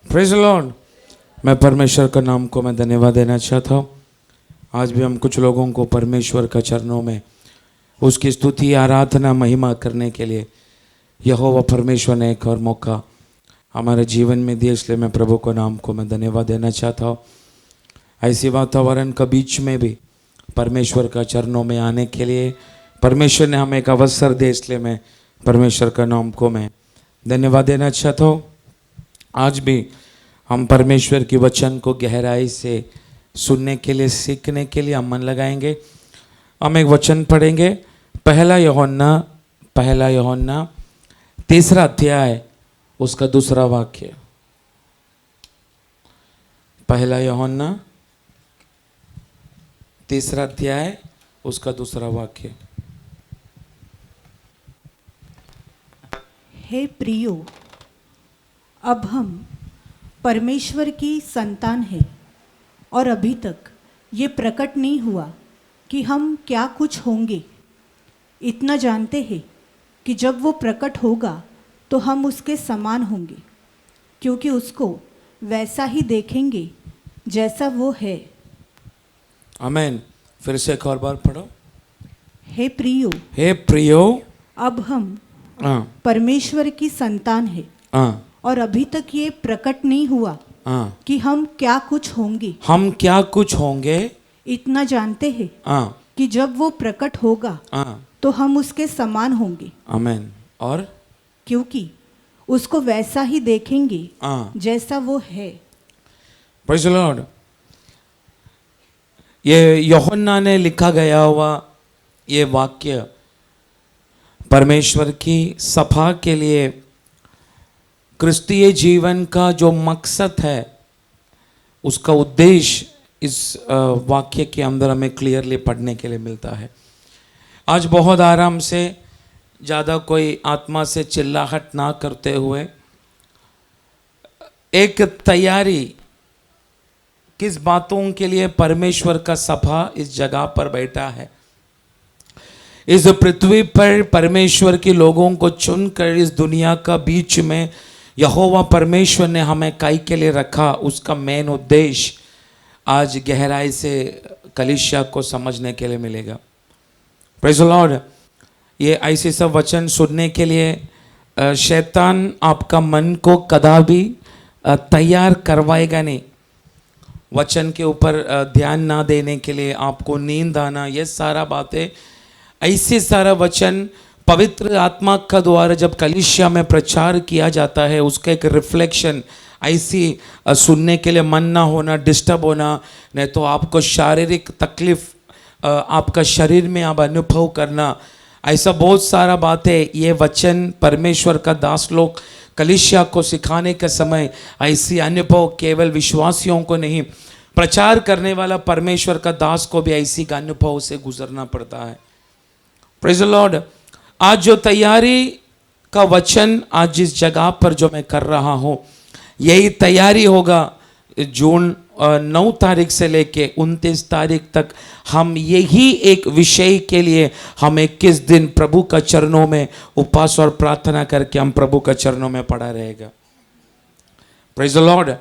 Praise the Lord. मैं परमेश्वर का नाम को मैं धन्यवाद देना चाहता हूँ। आज भी हम कुछ लोगों को परमेश्वर का चरणों में उसकी स्तुति आराधना महिमा करने के लिए यहोवा परमेश्वर ने एक और मौका हमारे जीवन में दिया, इसलिए मैं प्रभु को नाम को मैं धन्यवाद देना चाहता हूँ। ऐसी वातावरण का बीच में भी परमेश्वर का चरणों में आने के लिए परमेश्वर ने हमें एक अवसर दे, इसलिए मैं परमेश्वर का नाम को मैं धन्यवाद देना चाहता हूँ। आज भी हम परमेश्वर की वचन को गहराई से सुनने के लिए, सीखने के लिए हम मन लगाएंगे। हम एक वचन पढ़ेंगे, पहला यूहन्ना 3 अध्याय उसका 2 वाक्य। पहला यूहन्ना 3 अध्याय उसका 2 वाक्य। हे प्रियो, अब हम परमेश्वर की संतान हैं और अभी तक ये प्रकट नहीं हुआ कि हम क्या कुछ होंगे। इतना जानते हैं कि जब वो प्रकट होगा तो हम उसके समान होंगे, क्योंकि उसको वैसा ही देखेंगे जैसा वो है। आमीन। फिर से एक और बार पढ़ो। हे प्रियो, अब हम परमेश्वर की संतान हैं और अभी तक ये प्रकट नहीं हुआ कि हम क्या कुछ होंगे। इतना जानते हैं कि जब वो प्रकट होगा तो हम उसके समान होंगे। आमीन। और क्योंकि उसको वैसा ही देखेंगे जैसा वो है। Praise the Lord. ये यूहन्ना ने लिखा गया हुआ ये वाक्य परमेश्वर की सभा के लिए क्रिस्तीय जीवन का जो मकसद है, उसका उद्देश्य इस वाक्य के अंदर हमें क्लियरली पढ़ने के लिए मिलता है। आज बहुत आराम से, ज़्यादा कोई आत्मा से चिल्लाहट ना करते हुए, एक तैयारी किस बातों के लिए परमेश्वर का सभा इस जगह पर बैठा है। इस पृथ्वी पर परमेश्वर के लोगों को चुनकर इस दुनिया का बीच में यहोवा परमेश्वर ने हमें काई के लिए रखा, उसका मेन उद्देश्य आज गहराई से कलीसिया को समझने के लिए मिलेगा। Praise the Lord. ये ऐसे सब वचन सुनने के लिए शैतान आपका मन को कदापि तैयार करवाएगा नहीं। वचन के ऊपर ध्यान ना देने के लिए, आपको नींद आना, ये सारा बातें, ऐसे सारा वचन पवित्र आत्मा का द्वारा जब कलीसिया में प्रचार किया जाता है, उसका एक रिफ्लेक्शन ऐसी सुनने के लिए मन ना होना, डिस्टर्ब होना, नहीं तो आपको शारीरिक तकलीफ आपका शरीर में आप अनुभव करना, ऐसा बहुत सारा बातें ये वचन परमेश्वर का दास लोग कलीसिया को सिखाने के समय ऐसी अनुभव केवल विश्वासियों को नहीं, प्रचार करने वाला परमेश्वर का दास को भी ऐसी का अनुभव से गुजरना पड़ता है। Praise the Lord. आज जो तैयारी का वचन आज जिस जगह पर जो मैं कर रहा हूँ, यही तैयारी होगा जून 9 तारीख से लेके 29 तारीख तक। हम यही एक विषय के लिए हम 21 दिन प्रभु का चरणों में उपवास और प्रार्थना करके हम प्रभु का चरणों में पड़ा रहेगा। Praise the Lord.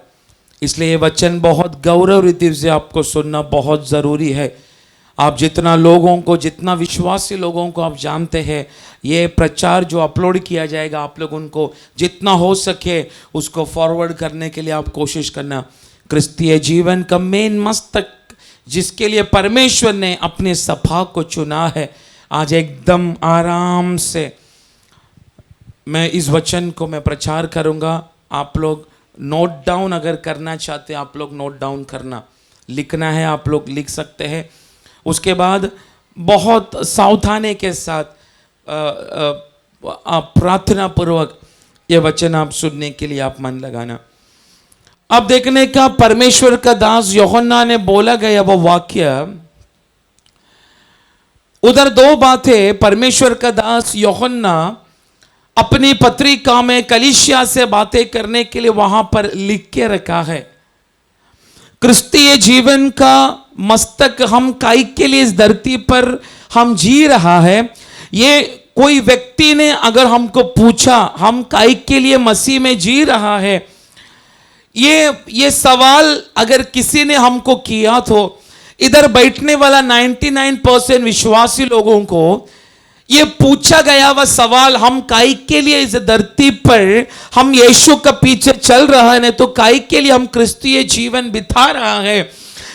इसलिए ये वचन बहुत गौरव रीति से आपको सुनना बहुत ज़रूरी है। आप जितना लोगों को, जितना विश्वासी लोगों को आप जानते हैं, ये प्रचार जो अपलोड किया जाएगा, आप लोग उनको जितना हो सके उसको फॉरवर्ड करने के लिए आप कोशिश करना। क्रिस्तीय जीवन का मेन मस्तक जिसके लिए परमेश्वर ने अपने सभा को चुना है, आज एकदम आराम से मैं इस वचन को मैं प्रचार करूँगा। आप लोग नोट डाउन अगर करना चाहते हैं, आप लोग नोट डाउन करना, लिखना है आप लोग लिख सकते हैं। उसके बाद बहुत सावधानी के साथ प्रार्थना पूर्वक ये वचन आप सुनने के लिए आप मन लगाना। अब देखने का परमेश्वर का दास यूहन्ना ने बोला गया वो वाक्य, उधर 2 बातें परमेश्वर का दास यूहन्ना अपनी पत्रिका में कलीसिया से बातें करने के लिए वहां पर लिख के रखा है। क्रिस्तीय जीवन का मस्तक हम काई के लिए इस धरती पर हम जी रहा है। ये कोई व्यक्ति ने अगर हमको पूछा हम काई के लिए मसीह में जी रहा है, ये सवाल अगर किसी ने हमको किया तो इधर बैठने वाला 99% विश्वासी लोगों को ये पूछा गया वह सवाल, हम काई के लिए इस धरती पर हम यीशु के पीछे चल रहा है, नहीं तो काई के लिए हम क्रिस्तीय जीवन बिता रहा है।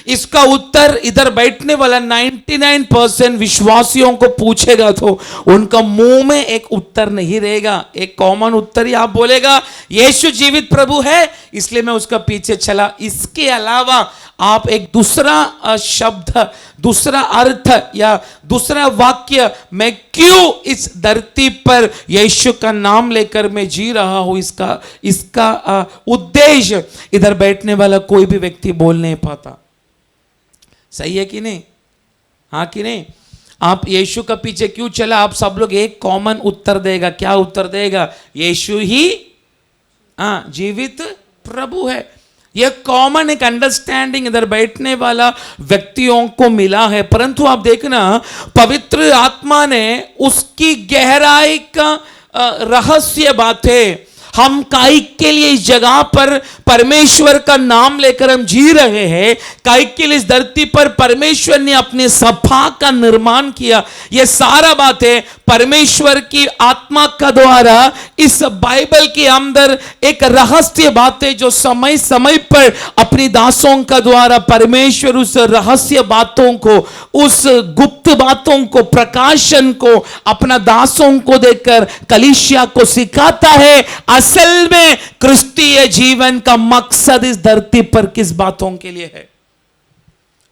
इसका उत्तर इधर बैठने वाला 99% विश्वासियों को पूछेगा तो उनका मुंह में एक उत्तर नहीं रहेगा। एक कॉमन उत्तर ही आप बोलेगा, यीशु जीवित प्रभु है इसलिए मैं उसका पीछे चला। इसके अलावा आप एक दूसरा शब्द, दूसरा अर्थ या दूसरा वाक्य, मैं क्यों इस धरती पर यीशु का नाम लेकर मैं जी रहा हूं, इसका उद्देश्य इधर बैठने वाला कोई भी व्यक्ति बोल नहीं पाता। सही है कि नहीं? हाँ कि नहीं? आप यीशु का पीछे क्यों चला, आप सब लोग एक कॉमन उत्तर देगा। क्या उत्तर देगा? यीशु ही जीवित प्रभु है। यह कॉमन एक अंडरस्टैंडिंग इधर बैठने वाला व्यक्तियों को मिला है। परंतु आप देखना, पवित्र आत्मा ने उसकी गहराई का रहस्य बातें, हम काई के लिए इस जगह पर परमेश्वर का नाम लेकर हम जी रहे हैं, काई के लिए इस धरती पर परमेश्वर ने अपने सभा का निर्माण किया, ये सारा बातें परमेश्वर की आत्मा का द्वारा इस बाइबल के अंदर एक रहस्य बातें जो समय समय पर अपनी दासों का द्वारा परमेश्वर उस रहस्य बातों को, उस गुप्त बातों को, प्रकाशन को अपना दासों को देकर कलीसिया को सिखाता है। असल में क्रिस्तीय जीवन का मकसद इस धरती पर किस बातों के लिए है?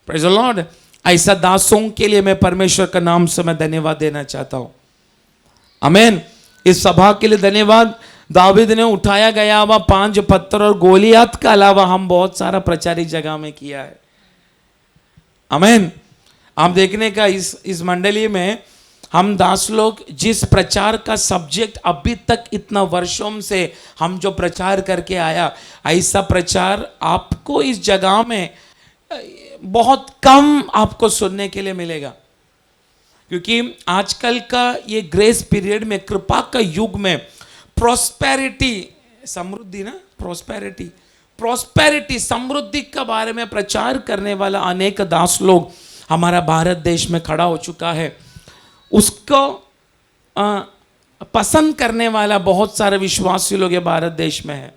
Praise the Lord. ऐसा दासों के लिए मैं परमेश्वर का नाम से मैं धन्यवाद देना चाहता हूं। आमीन। इस सभा के लिए धन्यवाद। दाऊद ने उठाया गया हुआ 5 पत्थर और गोलियत के अलावा हम बहुत सारा प्रचारिक जगह में किया है। आमीन। आप देखने का इस मंडली में हम दास लोग जिस प्रचार का सब्जेक्ट अभी तक इतना वर्षों से हम जो प्रचार करके आया, ऐसा प्रचार आपको इस जगह में बहुत कम आपको सुनने के लिए मिलेगा। क्योंकि आजकल का ये ग्रेस पीरियड में, कृपा का युग में, प्रॉस्पेरिटी, समृद्धि ना, प्रॉस्पेरिटी समृद्धि के बारे में प्रचार करने वाला अनेक दास लोग हमारा भारत देश में खड़ा हो चुका है। उसको पसंद करने वाला बहुत सारे विश्वासी लोग ये भारत देश में है।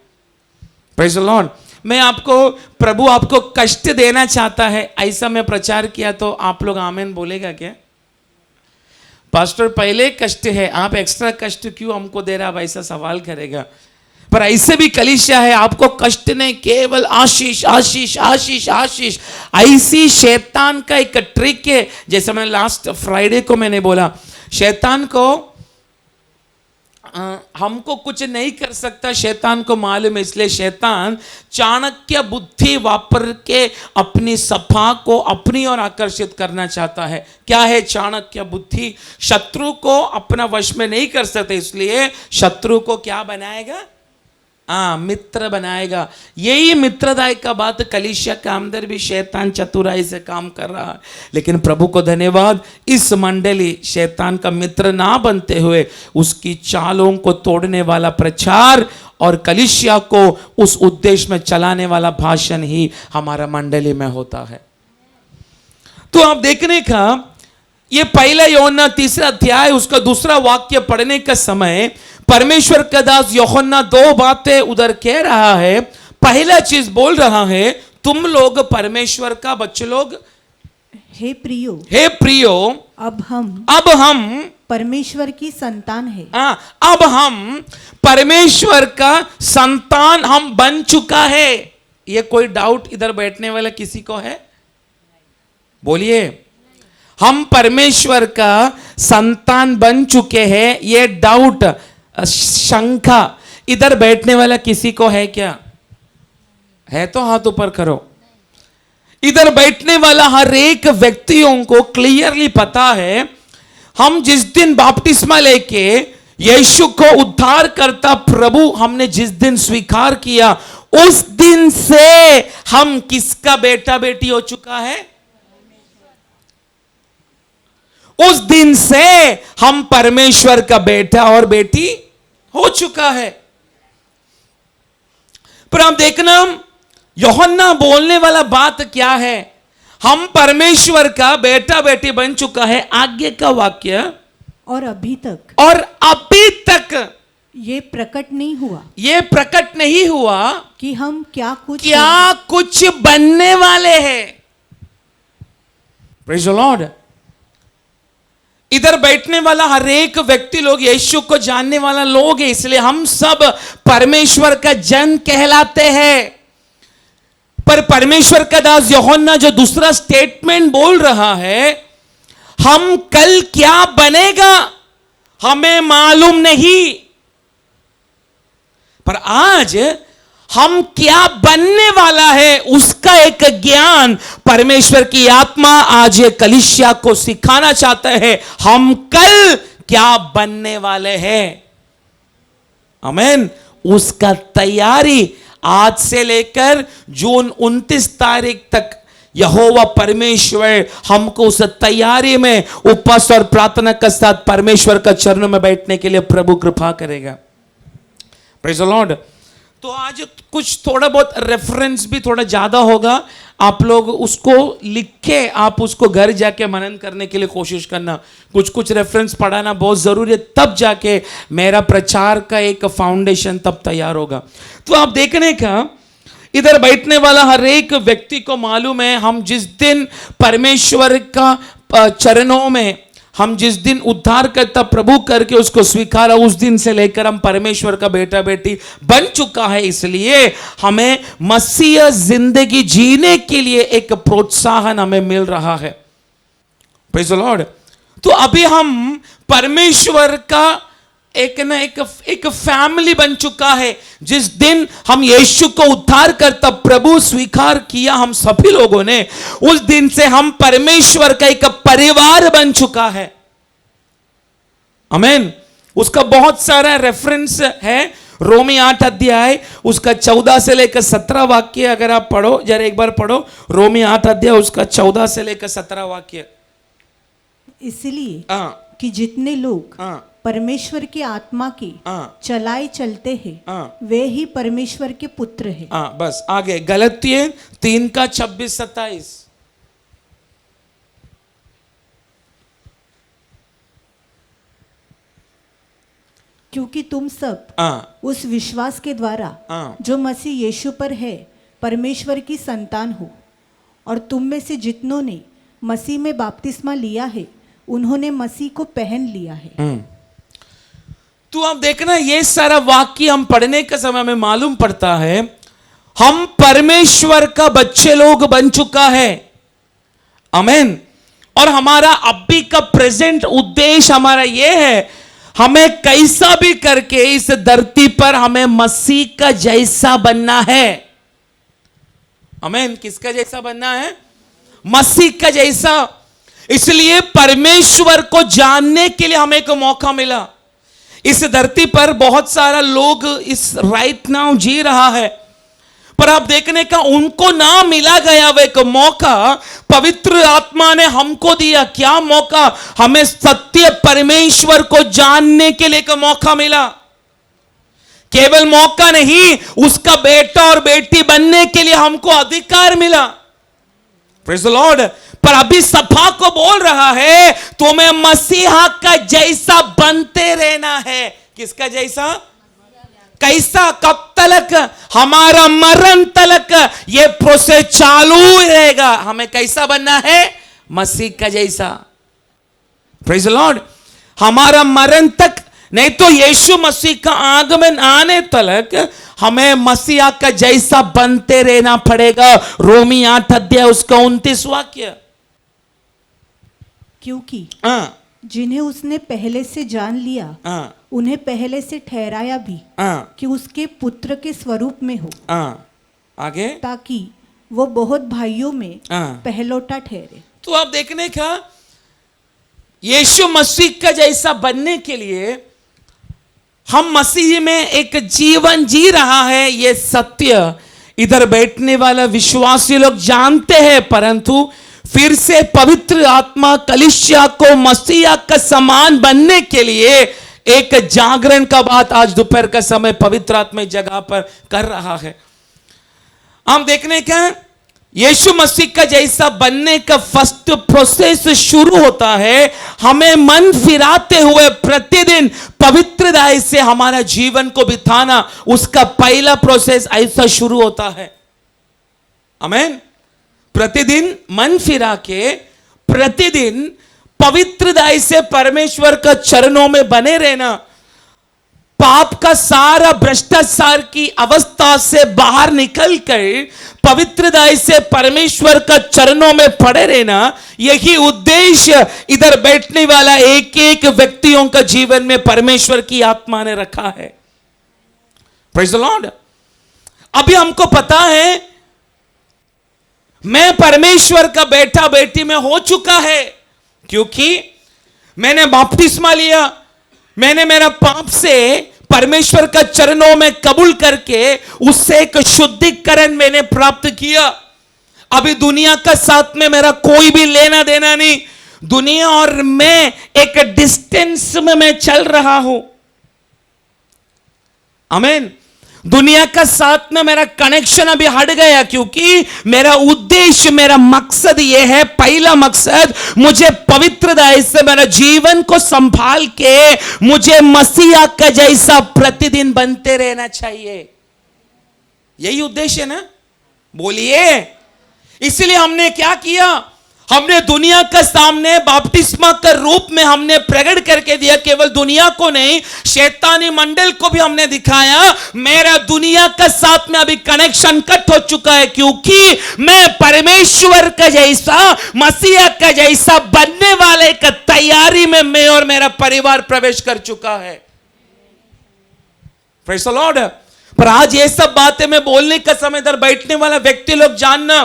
Praise the Lord. मैं आपको, प्रभु आपको कष्ट देना चाहता है ऐसा मैं प्रचार किया तो आप लोग आमीन बोलेगा क्या? पास्टर पहले कष्ट है, आप एक्स्ट्रा कष्ट क्यों हमको दे रहा, ऐसा सवाल करेगा। पर ऐसे भी कलीसिया है, आपको कष्ट नहीं, केवल आशीष आशीष आशीष आशीष। ऐसी शैतान का एक ट्रिक है, जैसे मैंने लास्ट फ्राइडे को मैंने बोला, शैतान को हमको कुछ नहीं कर सकता, शैतान को मालूम है। इसलिए शैतान चाणक्य बुद्धि वापर के अपनी सभा को अपनी ओर आकर्षित करना चाहता है। क्या है चाणक्य बुद्धि? शत्रु को अपना वश में नहीं कर सकते, इसलिए शत्रु को क्या बनाएगा? मित्र बनाएगा। यही मित्रदाय का बात कलीसिया के अंदर भी शैतान चतुराई से काम कर रहा है। लेकिन प्रभु को धन्यवाद, इस मंडली शैतान का मित्र ना बनते हुए उसकी चालों को तोड़ने वाला प्रचार और कलीसिया को उस उद्देश्य में चलाने वाला भाषण ही हमारा मंडली में होता है। तो आप देखने का ये पहला यूहन्ना 3 अध्याय उसका 2 वाक्य पढ़ने का समय परमेश्वर का दास यूहन्ना 2 बातें उधर कह रहा है। पहला चीज बोल रहा है, तुम लोग परमेश्वर का बच्चे लोग, हे प्रियो, अब हम परमेश्वर की संतान है। अब हम परमेश्वर का संतान हम बन चुका है। ये कोई डाउट इधर बैठने वाला किसी को है? बोलिए, हम परमेश्वर का संतान बन चुके हैं। ये डाउट, शंका इधर बैठने वाला किसी को है क्या? है तो हाथ ऊपर करो। इधर बैठने वाला हर एक व्यक्तियों को क्लियरली पता है, हम जिस दिन बपतिस्मा लेके यीशु को उद्धार करता प्रभु हमने जिस दिन स्वीकार किया, उस दिन से हम किसका बेटा बेटी हो चुका है? उस दिन से हम परमेश्वर का बेटा और बेटी हो चुका है। पर आप देखना यूहन्ना बोलने वाला बात क्या है, हम परमेश्वर का बेटा बेटी बन चुका है, आगे का वाक्य, और अभी तक ये प्रकट नहीं हुआ कि हम क्या कुछ बनने वाले हैं। Praise the Lord. इधर बैठने वाला हर एक व्यक्ति लोग यीशु को जानने वाला लोग है, इसलिए हम सब परमेश्वर का जन कहलाते हैं। पर परमेश्वर का दास यूहन्ना जो दूसरा स्टेटमेंट बोल रहा है, हम कल क्या बनेगा हमें मालूम नहीं, पर आज हम क्या बनने वाला है उसका एक ज्ञान परमेश्वर की आत्मा आज ये कलीसिया को सिखाना चाहता है। हम कल क्या बनने वाले हैं, आमीन। उसका तैयारी आज से लेकर जून 29 तारीख तक यहोवा परमेश्वर हमको उस तैयारी में उपवास और प्रार्थना के साथ परमेश्वर का चरणों में बैठने के लिए प्रभु कृपा करेगा। Praise the Lord. तो आज कुछ थोड़ा बहुत रेफरेंस भी थोड़ा ज्यादा होगा, आप लोग उसको लिख के आप उसको घर जाके मनन करने के लिए कोशिश करना। कुछ रेफरेंस पढ़ाना बहुत जरूरी है, तब जाके मेरा प्रचार का एक फाउंडेशन तब तैयार होगा। तो आप देखने का इधर बैठने वाला हर एक व्यक्ति को मालूम है, हम जिस दिन परमेश्वर का चरणों में हम जिस दिन उद्धार करता प्रभु करके उसको स्वीकारा, उस दिन से लेकर हम परमेश्वर का बेटा बेटी बन चुका है। इसलिए हमें मसीह जिंदगी जीने के लिए एक प्रोत्साहन हमें मिल रहा है। Praise the Lord. तो अभी हम परमेश्वर का एक फैमिली बन चुका है। जिस दिन हम यीशु को उद्धार करता प्रभु स्वीकार किया हम सभी लोगों ने, उस दिन से हम परमेश्वर का एक परिवार बन चुका है, आमीन। उसका बहुत सारा रेफरेंस है। रोमी 8 अध्याय उसका 14 से लेकर 17 वाक्य अगर आप पढ़ो, जरा एक बार पढ़ो रोमी 8 अध्याय उसका 14 से लेकर 17 वाक्य। इसलिए कि जितने लोग परमेश्वर की आत्मा की चलाए चलते हैं वे ही परमेश्वर के पुत्र हैं। बस आगे गलतियों 3 का 26-27। क्योंकि तुम सब उस विश्वास के द्वारा जो मसीह यीशु पर है परमेश्वर की संतान हो, और तुम में से जितनों ने मसीह में बपतिस्मा लिया है उन्होंने मसीह को पहन लिया है। तो आप देखना ये सारा वाक्य हम पढ़ने के समय में मालूम पड़ता है हम परमेश्वर का बच्चे लोग बन चुका है, आमीन। और हमारा अभी का प्रेजेंट उद्देश्य हमारा ये है, हमें कैसा भी करके इस धरती पर हमें मसीह का जैसा बनना है, आमीन। किसका जैसा बनना है? मसीह का जैसा। इसलिए परमेश्वर को जानने के लिए हमें एक मौका मिला। इस धरती पर बहुत सारा लोग इस राइट नाउ जी रहा है, पर आप देखने का उनको ना मिला गया वो एक मौका पवित्र आत्मा ने हमको दिया। क्या मौका? हमें सत्य परमेश्वर को जानने के लिए एक मौका मिला। केवल मौका नहीं, उसका बेटा और बेटी बनने के लिए हमको अधिकार मिला। Praise the Lord. पर अभी सभा को बोल रहा है तुम्हें मसीहा का जैसा बनते रहना है। किसका जैसा? कैसा? कब तक? हमारा मरण तक ये प्रोसेस चालू रहेगा। हमें कैसा बनना है? मसीह का जैसा। Praise the Lord. हमारा मरण तक, नहीं तो यीशु मसीह का आगमन आने तक हमें मसीहा का जैसा बनते रहना पड़ेगा। रोमी 8 अध्याय उसका 29 वाक्य। क्योंकि जिन्हें उसने पहले से जान लिया उन्हें पहले से ठहराया भी कि उसके पुत्र के स्वरूप में हो, आगे, ताकि वो बहुत भाइयों में पहलौटा ठहरे। तो आप देखने का यीशु मसीह का जैसा बनने के लिए हम मसीह में एक जीवन जी रहा है, ये सत्य इधर बैठने वाला विश्वासी लोग जानते हैं। परंतु फिर से पवित्र आत्मा कलीसिया को मसीहा का समान बनने के लिए एक जागरण का बात आज दोपहर का समय पवित्र आत्मा जगह पर कर रहा है। हम देखने का यीशु मसीह का जैसा बनने का फर्स्ट प्रोसेस शुरू होता है, हमें मन फिराते हुए प्रतिदिन पवित्रता से हमारा जीवन को बिताना, उसका पहला प्रोसेस ऐसा शुरू होता है। आमीन। प्रतिदिन मन फिरा के प्रतिदिन पवित्रता से परमेश्वर का चरणों में बने रहना, पाप का सारा भ्रष्टाचार की अवस्था से बाहर निकलकर पवित्रता से परमेश्वर का चरणों में पड़े रहना, यही उद्देश्य इधर बैठने वाला एक एक व्यक्तियों का जीवन में परमेश्वर की आत्मा ने रखा है। Praise the Lord. अभी हमको पता है मैं परमेश्वर का बेटा बेटी में हो चुका है, क्योंकि मैंने बपतिस्मा लिया, मैंने मेरा पाप से परमेश्वर का चरणों में कबूल करके उससे एक शुद्धिकरण मैंने प्राप्त किया। अभी दुनिया का साथ में मेरा कोई भी लेना देना नहीं, दुनिया और मैं एक डिस्टेंस में मैं चल रहा हूं। आमीन। दुनिया का साथ में मेरा कनेक्शन अभी हट गया, क्योंकि मेरा उद्देश्य, मेरा मकसद यह है, पहला मकसद मुझे पवित्रता से मेरा जीवन को संभाल के मुझे मसीहा का जैसा प्रतिदिन बनते रहना चाहिए। यही उद्देश्य है ना, बोलिए। इसलिए हमने क्या किया, हमने दुनिया के सामने बपतिस्मा के रूप में हमने प्रकट करके दिया। केवल दुनिया को नहीं, शैतानी मंडल को भी हमने दिखाया मेरा दुनिया के साथ में अभी कनेक्शन कट हो चुका है, क्योंकि मैं परमेश्वर का जैसा, मसीहा का जैसा बनने वाले का तैयारी में मैं और मेरा परिवार प्रवेश कर चुका है। Praise the Lord. पर आज ये सब बातें मैं बोलने का समय इधर बैठने वाला व्यक्ति लोग जानना,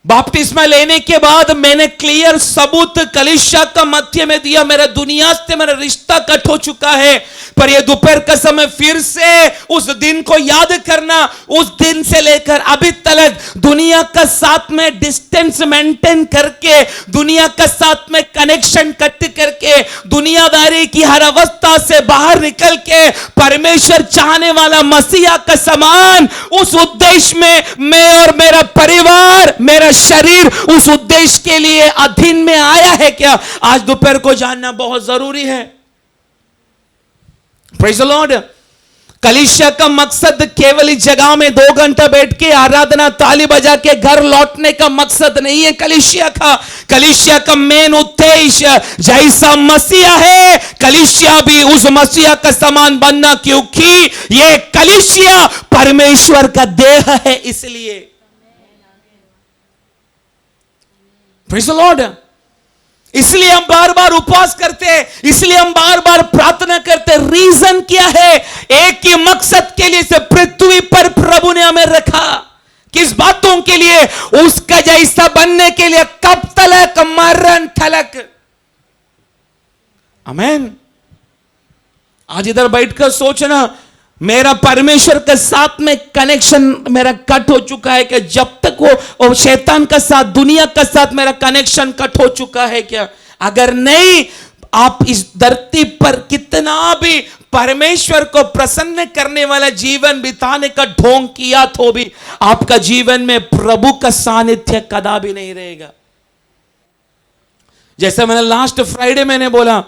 बपतिस्मा लेने के बाद मैंने क्लियर सबूत कलीसिया का मध्य में दिया, मेरा दुनिया से मेरा रिश्ता कट हो चुका है। पर ये दोपहर का समय फिर से उस दिन को याद करना, उस दिन से लेकर अभी तक दुनिया का साथ में डिस्टेंस मेंटेन करके, दुनिया का साथ में कनेक्शन कट करके, दुनियादारी की हर अवस्था से बाहर निकल के परमेश्वर चाहने वाला मसीहा का समान उस उद्देश्य में मैं और मेरा परिवार, मेरा शरीर उस उद्देश्य के लिए अधीन में आया है क्या, आज दोपहर को जानना बहुत जरूरी है। Praise the Lord. कलीसिया का मकसद केवल इस जगह में 2 घंटा बैठ के आराधना ताली बजा के घर लौटने का मकसद नहीं है। कलीसिया का मेन उद्देश्य जैसा मसीहा है, कलीसिया भी उस मसीहा का समान बनना, क्योंकि यह कलीसिया परमेश्वर का देह है। इसलिए प्रेज़ द लॉर्ड। इसलिए हम बार बार उपवास करते हैं, इसलिए हम बार बार प्रार्थना करते हैं। रीजन क्या है, एक ही मकसद के लिए से पृथ्वी पर प्रभु ने हमें रखा। किस बातों के लिए, उसका जैसा बनने के लिए। कब तलक, मरण तलक। आमीन। आज इधर बैठकर सोचना, मेरा परमेश्वर के साथ में कनेक्शन मेरा कट हो चुका है क्या, जब तक वो शैतान का साथ, दुनिया का साथ मेरा कनेक्शन कट हो चुका है क्या। अगर नहीं, आप इस धरती पर कितना भी परमेश्वर को प्रसन्न करने वाला जीवन बिताने का ढोंग किया तो भी आपका जीवन में प्रभु का सानिध्य कदापि नहीं रहेगा। जैसे मैंने लास्ट फ्राइडे मैंने बोला,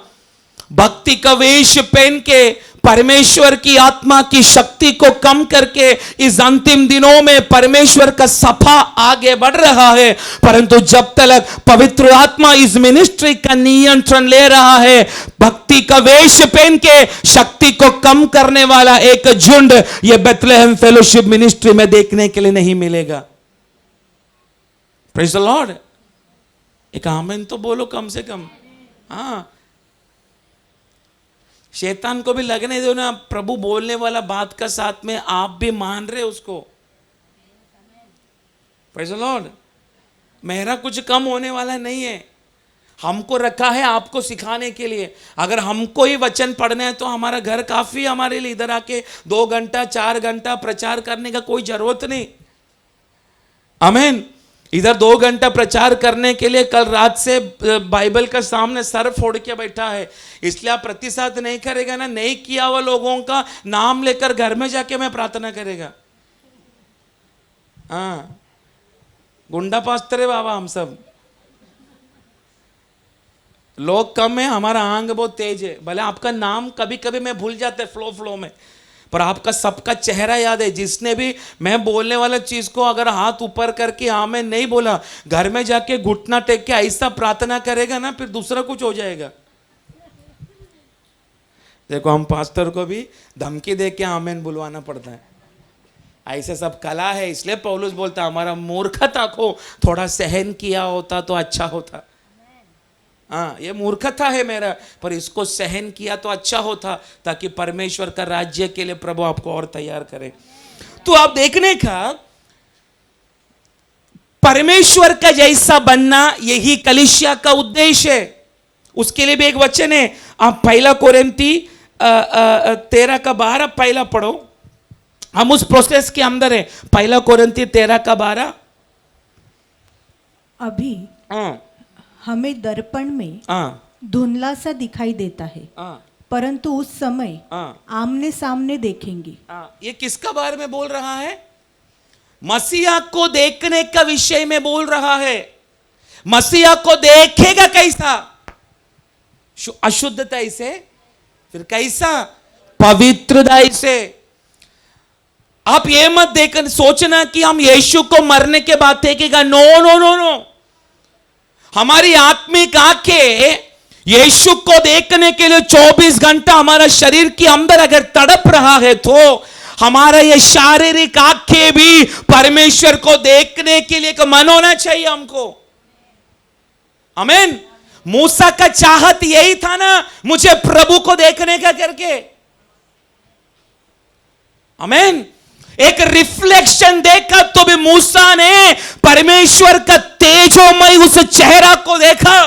भक्ति का वेश पहन के परमेश्वर की आत्मा की शक्ति को कम करके इस अंतिम दिनों में परमेश्वर का सफा आगे बढ़ रहा है, परंतु जब तक पवित्र आत्मा इस मिनिस्ट्री का नियंत्रण ले रहा है, भक्ति का वेश पहन के शक्ति को कम करने वाला एक झुंड ये बेथलेहम फेलोशिप मिनिस्ट्री में देखने के लिए नहीं मिलेगा। Praise the Lord. एक आमीन तो बोलो कम से कम। हाँ, शैतान को भी लगने दो ना, प्रभु बोलने वाला बात का साथ में आप भी मान रहे उसको। Praise the Lord. मेरा कुछ कम होने वाला नहीं है, हमको रखा है आपको सिखाने के लिए। अगर हमको ही वचन पढ़ना है तो हमारा घर काफी, हमारे लिए इधर आके 2 घंटा 4 घंटा प्रचार करने का कोई जरूरत नहीं। आमीन। इधर 2 घंटा प्रचार करने के लिए कल रात से बाइबल का सामने सर फोड़ के बैठा है, इसलिए आप प्रतिशत नहीं करेगा ना, नहीं किया हुआ लोगों का नाम लेकर घर में जाके मैं प्रार्थना करेगा। हाँ, गुंडा पास्टर है बाबा हम सब। लोग कम है, हमारा आंग बहुत तेज है। भले आपका नाम कभी कभी मैं भूल जाते फ्लो में, पर आपका सबका चेहरा याद है। जिसने भी मैं बोलने वाला चीज को अगर हाथ ऊपर करके हाँ मैं नहीं बोला, घर में जाके घुटना टेक के ऐसा प्रार्थना करेगा ना, फिर दूसरा कुछ हो जाएगा। देखो, हम पास्टर को भी धमकी दे के आमेन बुलवाना पड़ता है। ऐसे सब कला है, इसलिए पौलुस बोलता हमारा मूर्खता को थोड़ा सहन किया होता तो अच्छा होता। हाँ, ये मूर्खता है मेरा, पर इसको सहन किया तो अच्छा होता, ताकि परमेश्वर का राज्य के लिए प्रभु आपको और तैयार करे। तो आप देखने का परमेश्वर का जैसा बनना यही कलीसिया का उद्देश्य है। उसके लिए भी एक वचन है, आप 1 कोरिन्थी 13:12 पहला पढ़ो। हम उस प्रोसेस के अंदर है। 1 कोरिन्थी 13:12। अभी हमें दर्पण में धुंधला सा दिखाई देता है, परंतु उस समय आमने सामने देखेंगे। ये किसका बारे में बोल रहा है? मसीहा को देखने का विषय में बोल रहा है। मसीहा को देखेगा कैसा? अशुद्धता से, फिर कैसा? पवित्रता से। आप ये मत देखकर सोचना कि हम यीशु को मरने के बाद देखेगा। नो नो नो नो, हमारी आत्मिक आंखें यीशु को देखने के लिए 24 घंटा हमारा शरीर के अंदर अगर तड़प रहा है, तो हमारा ये शारीरिक आंखें भी परमेश्वर को देखने के लिए मन होना चाहिए हमको। आमीन। मूसा का चाहत यही था ना, मुझे प्रभु को देखने का करके। आमीन। एक रिफ्लेक्शन देखा तो भी मूसा ने परमेश्वर का तेजोमय उस चेहरा को देखा।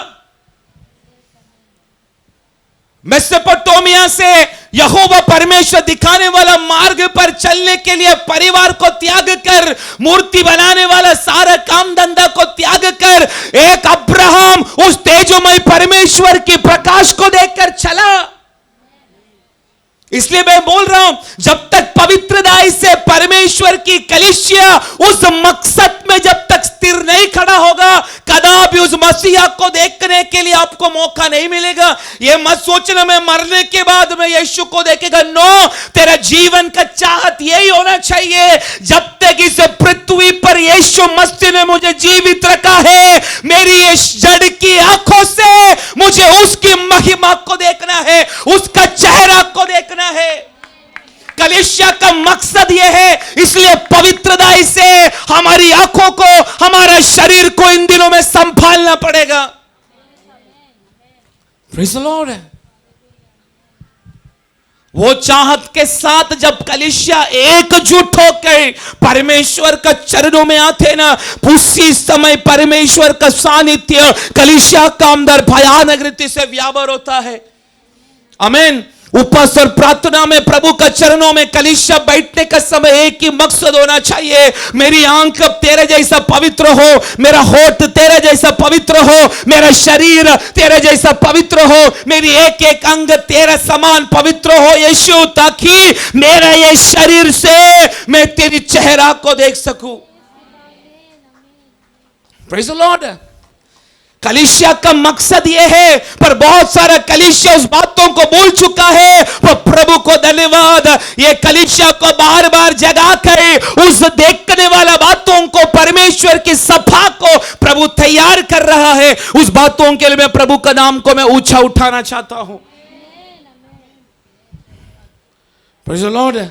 मेसोपोटामिया से यहोवा परमेश्वर दिखाने वाला मार्ग पर चलने के लिए परिवार को त्याग कर, मूर्ति बनाने वाला सारा काम धंधा को त्याग कर, एक अब्राहम उस तेजोमय परमेश्वर के प्रकाश को देखकर चला। इसलिए मैं बोल रहा हूं, जब तक पवित्रता से परमेश्वर की कलीसिया उस मकसद में जब तक स्थिर नहीं खड़ा होगा, कदापि उस मसीहा को देखने के लिए आपको मौका नहीं मिलेगा। यह मत सोचना मैं मरने के बाद मैं यीशु को देखेगा। नो, तेरा जीवन का चाहत यही होना चाहिए, जब तक इस पृथ्वी पर यीशु मसीह ने मुझे जीवित रखा है, मेरी इस जड़ की आंखों से मुझे उसकी महिमा को देखना है, उसका चेहरा को देखना है। कलीसिया का मकसद यह है, इसलिए पवित्रता से हमारी आंखों को, हमारा शरीर को इन दिनों में संभालना पड़ेगा। Praise the Lord. वो चाहत के साथ जब कलीसिया एकजुट होकर परमेश्वर का चरणों में आते ना, उसी समय परमेश्वर का सानिध्य कलीसिया का अंदर भयानक रीति से व्यापार होता है। आमीन। उपवास और प्रार्थना में प्रभु का चरणों में कलीसिया बैठने का समय एक ही मकसद होना चाहिए, मेरी आंख तेरे जैसा पवित्र हो, मेरा होठ तेरे जैसा पवित्र हो, मेरा शरीर तेरे जैसा पवित्र हो, मेरी एक एक अंग तेरा समान पवित्र हो यीशु, ताकि मेरा ये शरीर से मैं तेरी चेहरा को देख सकूं। Praise the Lord. कलीसिया का मकसद यह है, पर बहुत सारा कलीसिया उस बातों को भूल चुका है। वो प्रभु को धन्यवाद, ये कलीसिया को बार बार जगा कर उस देखने वाला बातों को, परमेश्वर की सभा को प्रभु तैयार कर रहा है। उस बातों के लिए मैं प्रभु का नाम को मैं ऊंचा उठाना चाहता हूं। Praise the Lord.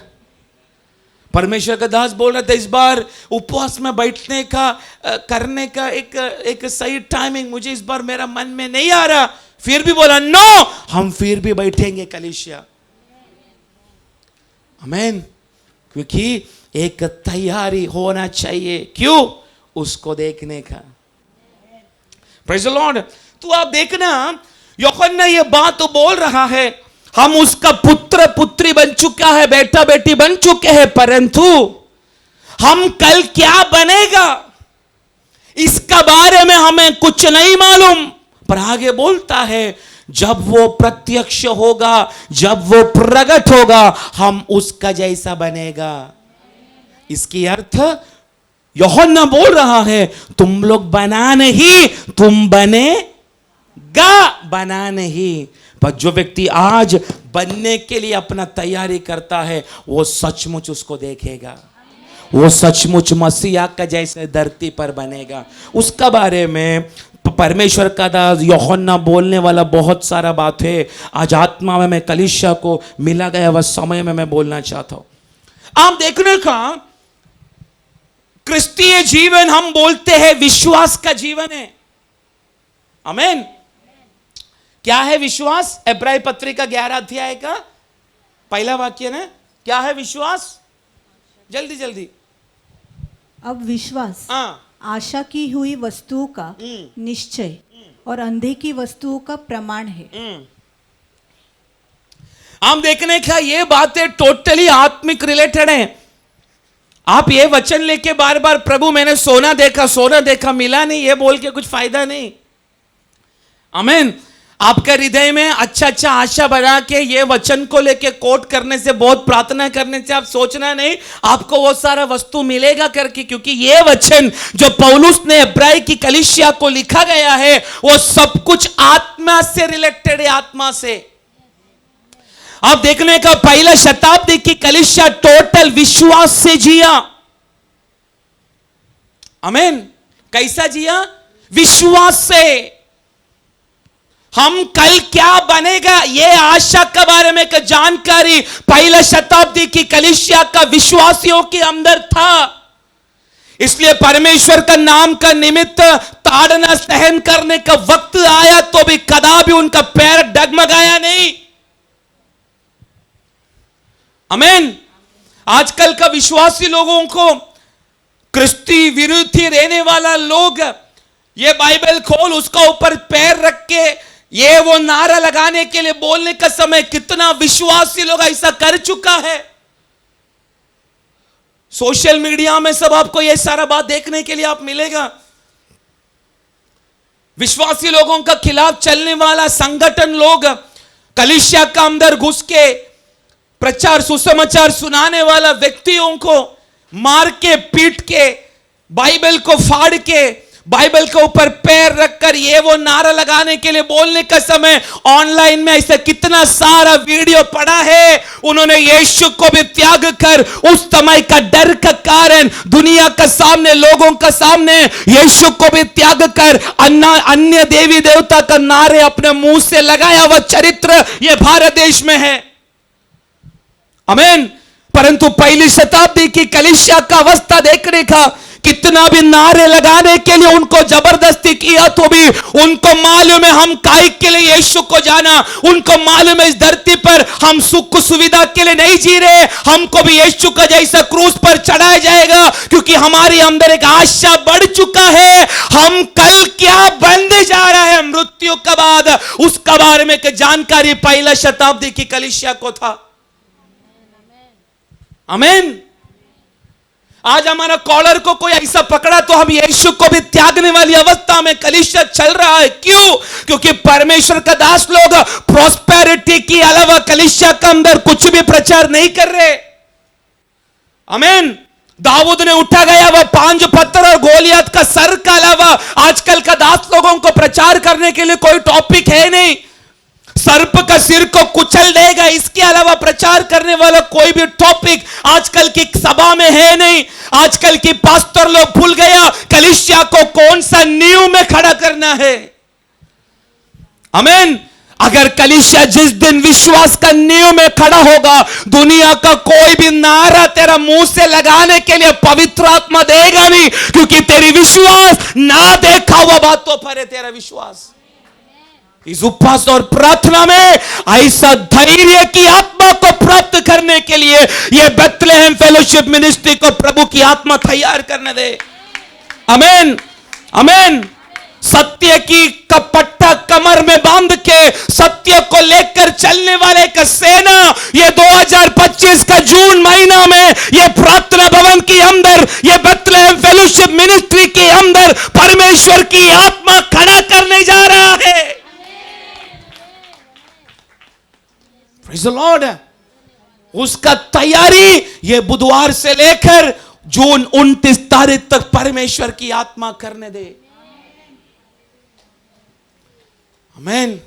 परमेश्वर का दास बोल रहा था, इस बार उपवास में बैठने का करने का एक सही टाइमिंग मुझे इस बार मेरा मन में नहीं आ रहा। फिर भी बोला नो, हम फिर भी बैठेंगे कलीसिया। आमीन। क्योंकि एक तैयारी होना चाहिए। क्यों? उसको देखने का। Praise the Lord. तो आप देखना, यूहन्ना ये बात बोल रहा है, हम उसका पुत्र पुत्री बन चुका है, बेटा बेटी बन चुके हैं, परंतु हम कल क्या बनेगा इसका बारे में हमें कुछ नहीं मालूम। पर आगे बोलता है, जब वो प्रत्यक्ष होगा, जब वो प्रकट होगा, हम उसका जैसा बनेगा। इसकी अर्थ यूहन्ना बोल रहा है तुम लोग बना नहीं, तुम बनेगा, बना नहीं। पर जो व्यक्ति आज बनने के लिए अपना तैयारी करता है वो सचमुच उसको देखेगा, वो सचमुच मसीहा का जैसे धरती पर बनेगा। उसका बारे में परमेश्वर का दास यूहन्ना बोलने वाला बहुत सारा बात है। आज आत्मा में मैं कलीसिया को मिला गया वह समय में मैं बोलना चाहता हूं। आप देखने का क्रिस्तीय जीवन हम बोलते हैं विश्वास का जीवन है। आमीन। क्या है विश्वास? इब्रानी पत्रिका 11 अध्याय का पहला वाक्य ना, क्या है विश्वास? जल्दी जल्दी। अब विश्वास आशा की हुई वस्तुओं का निश्चय और अंधे की वस्तुओं का प्रमाण है। हम देखने का ये बातें टोटली आत्मिक रिलेटेड है। आप ये वचन लेके बार बार प्रभु मैंने सोना देखा मिला नहीं, ये बोल के कुछ फायदा नहीं। आमीन। आपके हृदय में अच्छा आशा बना के ये वचन को लेके कोट करने से, बहुत प्रार्थना करने से आप सोचना नहीं आपको वो सारा वस्तु मिलेगा करके, क्योंकि ये वचन जो पौलुस ने इब्रानी की कलीसिया को लिखा गया है वो सब कुछ आत्मा से रिलेटेड है, आत्मा से। आप देखने का पहला शताब्दी की कलीसिया टोटल विश्वास से जिया। आमीन। कैसा जिया? विश्वास से। हम कल क्या बनेगा ये आशा के बारे में का जानकारी पहला शताब्दी की कलीसिया का विश्वासियों के अंदर था। इसलिए परमेश्वर का नाम का निमित्त ताड़ना सहन करने का वक्त आया तो भी कदापि उनका पैर डगमगाया नहीं। आमीन। आजकल का विश्वासी लोगों को क्रिस्ती विरोधी रहने वाला लोग ये बाइबल खोल उसका ऊपर पैर रख के ये वो नारा लगाने के लिए बोलने का समय कितना विश्वासी लोग ऐसा कर चुका है। सोशल मीडिया में सब आपको ये सारा बात देखने के लिए आप मिलेगा। विश्वासी लोगों का खिलाफ चलने वाला संगठन लोग कलीसिया का अंदर घुस के प्रचार सुसमाचार सुनाने वाला व्यक्तियों को मार के पीट के बाइबल को फाड़ के बाइबल के ऊपर पैर रखकर ये वो नारा लगाने के लिए बोलने का समय ऑनलाइन में ऐसा कितना सारा वीडियो पड़ा है। उन्होंने यीशु को भी त्याग कर उस समय का डर का कारण दुनिया का सामने, लोगों का सामने यीशु को भी त्याग कर अन्य देवी देवता का नारे अपने मुंह से लगाया वह चरित्र ये भारत देश में है। आमीन। परंतु पहली शताब्दी की कलीसिया का अवस्था देखने का कितना भी नारे लगाने के लिए उनको जबरदस्ती किया तो भी उनको मालूम है हम काय के लिए यीशु को जाना। उनको मालूम है इस धरती पर हम सुख सुविधा के लिए नहीं जी रहे, हमको भी यीशु का जैसा क्रूस पर चढ़ाया जाएगा, क्योंकि हमारे अंदर एक आशा बढ़ चुका है हम कल क्या बनने जा रहा है मृत्यु के बाद, उसका बारे में जानकारी पहला शताब्दी की कलीसिया को था। आमीन। आज हमारा कॉलर को कोई ऐसा पकड़ा तो हम यीशु को भी त्यागने वाली अवस्था में कलीसिया चल रहा है। क्यों? क्योंकि परमेश्वर का दास लोग प्रॉस्पेरिटी के अलावा कलीसिया के अंदर कुछ भी प्रचार नहीं कर रहे। आमीन। दाऊद ने उठा गया वह 5 पत्थर और गोलियत का सर का अलावा आजकल का दास लोगों को प्रचार करने के लिए कोई टॉपिक है नहीं। सर्प का सिर को कुचल देगा, इसके अलावा प्रचार करने वाला कोई भी टॉपिक आजकल की सभा में है नहीं। आजकल की पास्टर लोग भूल गया कलीसिया को कौन सा नींव में खड़ा करना है। आमीन। अगर कलीसिया जिस दिन विश्वास का नींव में खड़ा होगा दुनिया का कोई भी नारा तेरा मुंह से लगाने के लिए पवित्र आत्मा देगा नहीं, क्योंकि तेरी विश्वास ना देखा हुआ बातों पर है तेरा विश्वास। इस उपवास और प्रार्थना में ऐसा धैर्य की आत्मा को प्राप्त करने के लिए यह बेथलेहम फेलोशिप मिनिस्ट्री को प्रभु की आत्मा तैयार करने दे। आमीन। आमीन। सत्य की कपट्टा कमर में बांध के सत्य को लेकर चलने वाले का सेना ये 2025 का जून महीना में ये प्रार्थना भवन के अंदर ये बेथलेहम फेलोशिप मिनिस्ट्री के अंदर परमेश्वर की आत्मा खड़ा करने जा रहा है। Praise the Lord। उसका तैयारी ये बुधवार से लेकर जून 29 तारीख तक परमेश्वर की आत्मा करने दे। आमीन।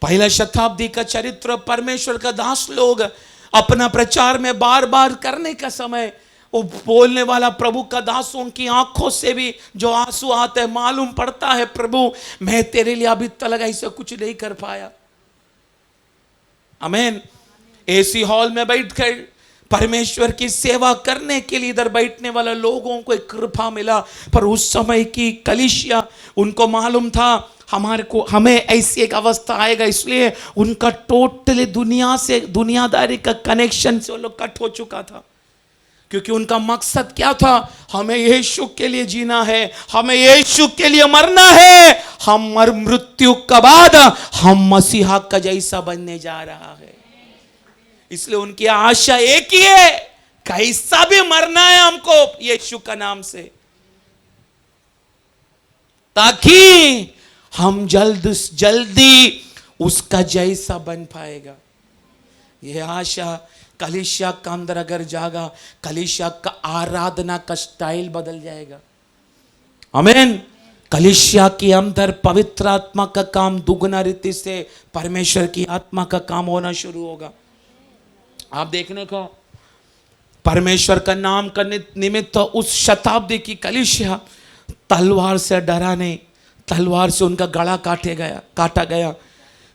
पहला शताब्दी का चरित्र, परमेश्वर का दास लोग अपना प्रचार में बार बार करने का समय, वो बोलने वाला प्रभु का दासों की आंखों से भी जो आंसू आते हैं, मालूम पड़ता है प्रभु मैं तेरे लिए अभी तक ऐसा कुछ नहीं कर पाया। आमीन। एसी हॉल में बैठकर परमेश्वर की सेवा करने के लिए इधर बैठने वाले लोगों को एक कृपा मिला, पर उस समय की कलीसिया, उनको मालूम था हमें ऐसी एक अवस्था आएगा, इसलिए उनका टोटली दुनिया से, दुनियादारी का कनेक्शन से वो लोग कट हो चुका था। क्योंकि उनका मकसद क्या था? हमें यीशु के लिए जीना है, हमें यीशु के लिए मरना है, हम मृत्यु के बाद हम मसीहा का जैसा बनने जा रहा है। इसलिए उनकी आशा एक ही है, कैसा भी मरना है हमको यीशु का नाम से, ताकि हम जल्दी उसका जैसा बन पाएगा। यह आशा कलीसिया का अंदर अगर जागा, कलीसिया का आराधना का स्टाइल बदल जाएगा। आमीन। कलीसिया के अंदर पवित्र आत्मा का काम दुगना रीति से परमेश्वर की आत्मा का काम होना शुरू होगा। आप देखने को परमेश्वर का नाम का निमित्त उस शताब्दी की कलीसिया तलवार से डरा नहीं, तलवार से उनका गला काटा गया।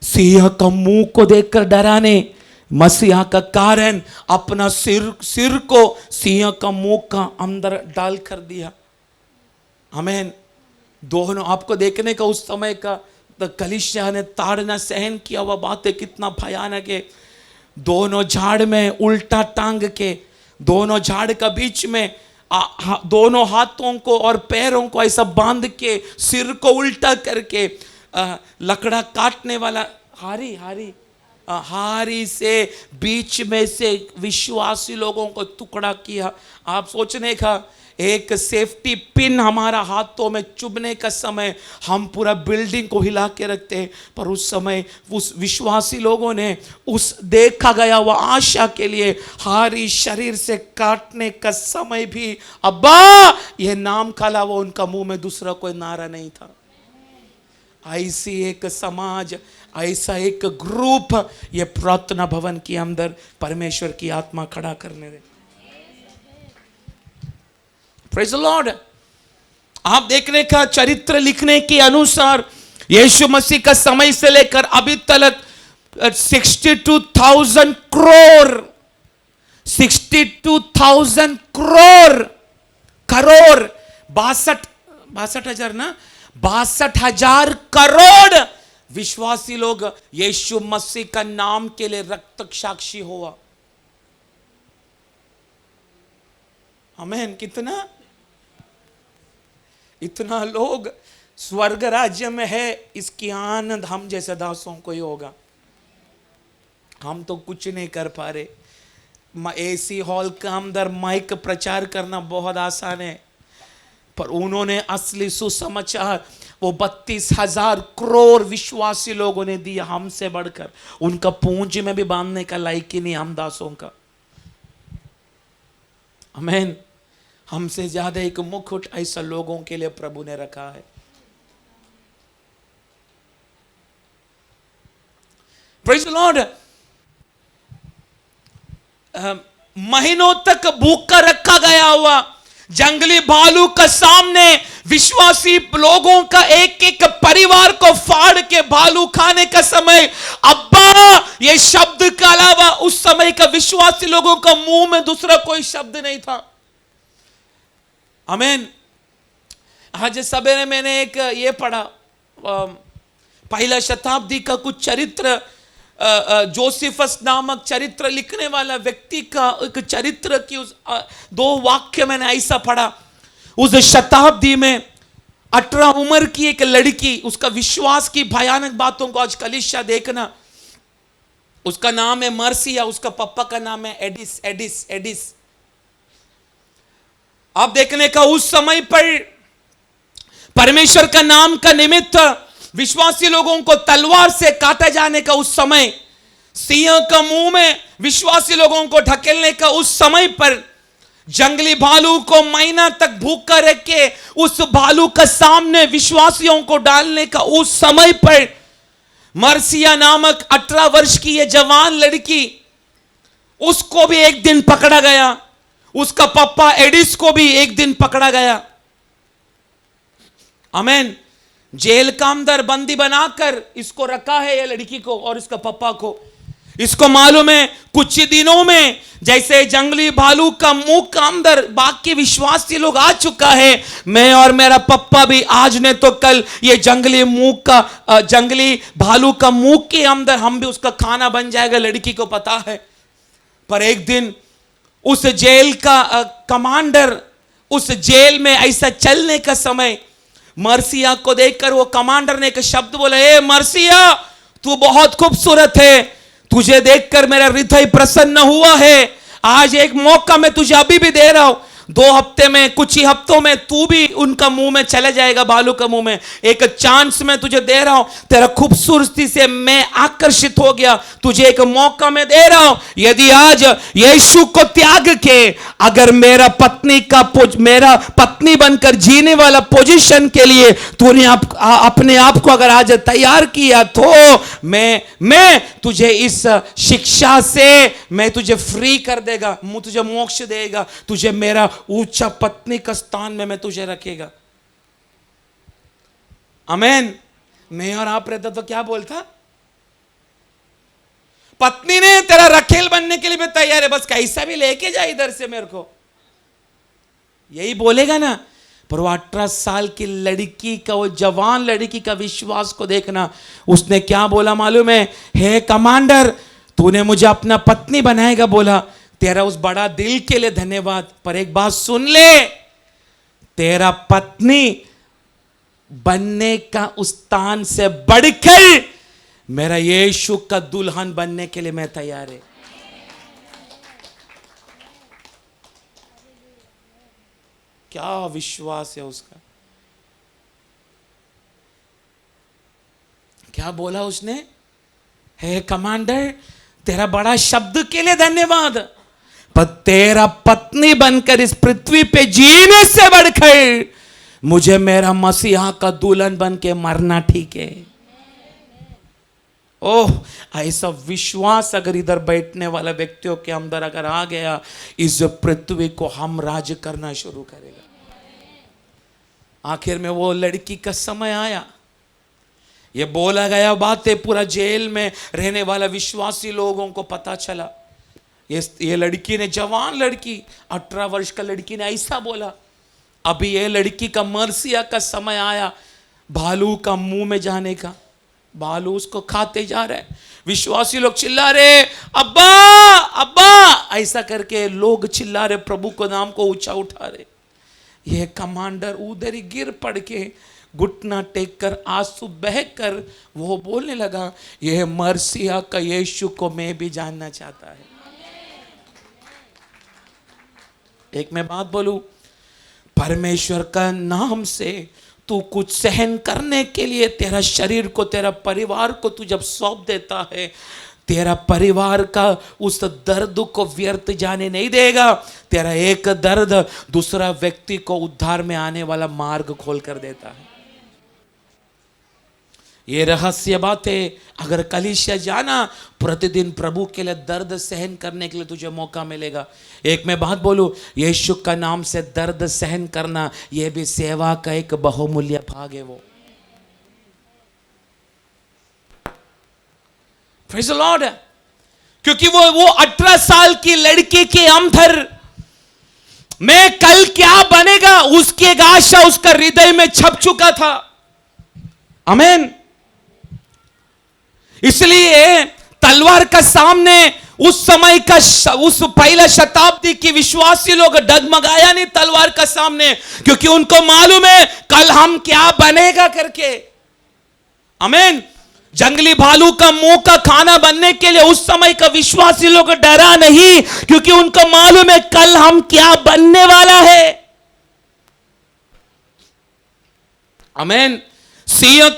सिंह का मुंह को देखकर डरा नहीं, मसीहा का कारण अपना सिर को सिंह का मुंह का अंदर डाल कर दिया। आमीन। दोनों आपको देखने का उस समय का कलीसिया ने ताड़ना सहन किया हुआ बातें कितना भयानक है। दोनों झाड़ में उल्टा टांग के, दोनों झाड़ का बीच में दोनों हाथों को और पैरों को ऐसा बांध के, सिर को उल्टा करके लकड़ा काटने वाला हारी से बीच में से विश्वासी लोगों को टुकड़ा किया। आप सोचने का, एक सेफ्टी पिन हमारा हाथों में चुभने का समय हम पूरा बिल्डिंग को हिला के रखते हैं, पर उस समय उस विश्वासी लोगों ने उस देखा गया हुआ आशा के लिए हारी शरीर से काटने का समय भी अब्बा यह नाम का अलावा उनका मुंह में दूसरा कोई नारा नहीं था। ऐसी एक समाज, ऐसा एक ग्रुप ये प्रार्थना भवन के अंदर परमेश्वर की आत्मा खड़ा करने दे। Praise the Lord. आप देखने का चरित्र लिखने के अनुसार यीशु मसीह का समय से लेकर अभी तक 62,000 करोड़ 62,000 करोड़ 62,000 करोड़ विश्वासी लोग यीशु मसीह का नाम के लिए रक्त साक्षी हुआ। आमीन। कितना, इतना लोग स्वर्ग राज्य में है, इसकी आनंद हम जैसे दासों को ही होगा। हम तो कुछ नहीं कर पा रहे। एसी हॉल के अंदर माइक प्रचार करना बहुत आसान है, पर उन्होंने असली सुसमाचार वो 32,000 करोड़ विश्वासी लोगों ने दिया, हमसे बढ़कर। उनका पूंज में भी बांधने का लायक ही नहीं हम दासों का। आमीन। हमसे ज्यादा एक मुकुट ऐसा लोगों के लिए प्रभु ने रखा है। Praise the Lord. महीनों तक भूखा रखा गया हुआ जंगली भालू का सामने विश्वासी लोगों का एक एक परिवार को फाड़ के भालू खाने का समय अब्बा ये शब्द के अलावा उस समय का विश्वासी लोगों का मुंह में दूसरा कोई शब्द नहीं था। आमीन। आज सवेरे मैंने एक ये पढ़ा, पहला शताब्दी का कुछ चरित्र, जोसेफस नामक चरित्र लिखने वाला व्यक्ति का एक चरित्र की उस 2 वाक्य मैंने ऐसा पढ़ा। उस शताब्दी में 18 उम्र की एक लड़की, उसका विश्वास की भयानक बातों को आज कलीसिया देखना। उसका नाम है मर्सिया, उसका पापा का नाम है एडिस। आप देखने का उस समय पर परमेश्वर का नाम का निमित्त विश्वासी लोगों को तलवार से काटा जाने का उस समय सिंह का मुंह में विश्वासी लोगों को ढकेलने का उस समय पर जंगली भालू को महीना तक भूखा रख के उस भालू का सामने विश्वासियों को डालने का उस समय पर मर्सिया नामक 18 वर्ष की यह जवान लड़की, उसको भी एक दिन पकड़ा गया। उसका पापा एडिस को भी एक दिन पकड़ा गया। आमीन। जेल का अंदर बंदी बनाकर इसको रखा है, ये लड़की को और इसका पापा को। इसको मालूम है कुछ ही दिनों में जैसे जंगली भालू का मुंह का अंदर बाकी विश्वासी लोग आ चुका है, मैं और मेरा पप्पा भी आज ने तो कल ये जंगली भालू का मुंह के अंदर हम भी उसका खाना बन जाएगा, लड़की को पता है। पर एक दिन उस जेल का कमांडर उस जेल में ऐसा चलने का समय मर्सिया को देखकर वो कमांडर ने एक शब्द बोला, ए मर्सिया, तू बहुत खूबसूरत है, तुझे देखकर मेरा हृदय प्रसन्न हुआ है। आज एक मौका मैं तुझे अभी भी दे रहा हूं, 2 हफ्ते में, कुछ ही हफ्तों में तू भी उनका मुंह में चले जाएगा, भालू का मुंह में। एक चांस मैं तुझे दे रहा हूं, तेरा खूबसूरती से मैं आकर्षित हो गया, तुझे एक मौका मैं दे रहा हूं। यदि आज यीशु को त्याग के अगर मेरा पत्नी बनकर जीने वाला पोजीशन के लिए तूने अपने आप को अगर आज तैयार किया, तो मैं तुझे इस शिक्षा से मैं तुझे फ्री कर देगा, तुझे मोक्ष देगा, तुझे मेरा ऊंचा पत्नी का स्थान में मैं तुझे रखेगा। आमीन। मैं और आप रहता तो क्या बोलता? पत्नी ने तेरा रखेल बनने के लिए मैं तैयार है, बस कैसा भी लेके जा इधर से मेरे को, यही बोलेगा ना। पर वो 18 साल की लड़की का, वो जवान लड़की का विश्वास को देखना। उसने क्या बोला मालूम है? हे कमांडर, तूने मुझे अपना पत्नी बनाएगा बोला, तेरा उस बड़ा दिल के लिए धन्यवाद। पर एक बात सुन ले, तेरा पत्नी बनने का उस स्थान से बढ़कर मेरा यीशु का दुल्हन बनने के लिए मैं तैयार है। क्या विश्वास है उसका। क्या बोला उसने? हे कमांडर, तेरा बड़ा शब्द के लिए धन्यवाद, पर तेरा पत्नी बनकर इस पृथ्वी पे जीने से बढ़कर मुझे मेरा मसीहा का दुल्हन बन के मरना ठीक है। ओह, ऐसा विश्वास अगर इधर बैठने वाला व्यक्तियों के अंदर अगर आ गया, इस पृथ्वी को हम राज करना शुरू करेगा। आखिर में वो लड़की का समय आया, ये बोला गया बातें पूरा जेल में रहने वाला विश्वासी लोगों को पता चला। ये लड़की ने, जवान लड़की, 18 वर्ष का लड़की ने ऐसा बोला। अभी ये लड़की का मर्सिया का समय आया, भालू का मुंह में जाने का। भालू उसको खाते जा रहे, विश्वासी लोग चिल्ला रहे, अब्बा अब्बा, ऐसा करके लोग चिल्ला रहे, प्रभु को नाम को ऊंचा उठा रहे। यह कमांडर उधर ही गिर पड़ के घुटना टेक कर आंसू बहकर वो बोलने लगा, यह मर्सिया का यीशु को मैं भी जानना चाहता है। एक मैं बात बोलूं, परमेश्वर का नाम से तू कुछ सहन करने के लिए तेरा शरीर को, तेरा परिवार को तू जब सौंप देता है, तेरा परिवार का उस दर्द को व्यर्थ जाने नहीं देगा। तेरा एक दर्द दूसरा व्यक्ति को उद्धार में आने वाला मार्ग खोल कर देता है। ये रहस्य बातें अगर कलीसिया जाना, प्रतिदिन प्रभु के लिए दर्द सहन करने के लिए तुझे मौका मिलेगा। एक मैं बात बोलूं, यीशु का नाम से दर्द सहन करना, यह भी सेवा का एक बहुमूल्य भाग है। वो प्रेज़ द लॉर्ड, क्योंकि वो 18 साल की लड़की के अंदर मैं कल क्या बनेगा उसकी एक आशा उसका हृदय में छप चुका था। आमीन। इसलिए तलवार का सामने उस समय का उस पहला शताब्दी की विश्वासी लोग डगमगाया नहीं तलवार का सामने, क्योंकि उनको मालूम है कल हम क्या बनेगा करके। आमीन। जंगली भालू का मुंह का खाना बनने के लिए उस समय का विश्वासी लोग डरा नहीं, क्योंकि उनको मालूम है कल हम क्या बनने वाला है। आमीन। सिंह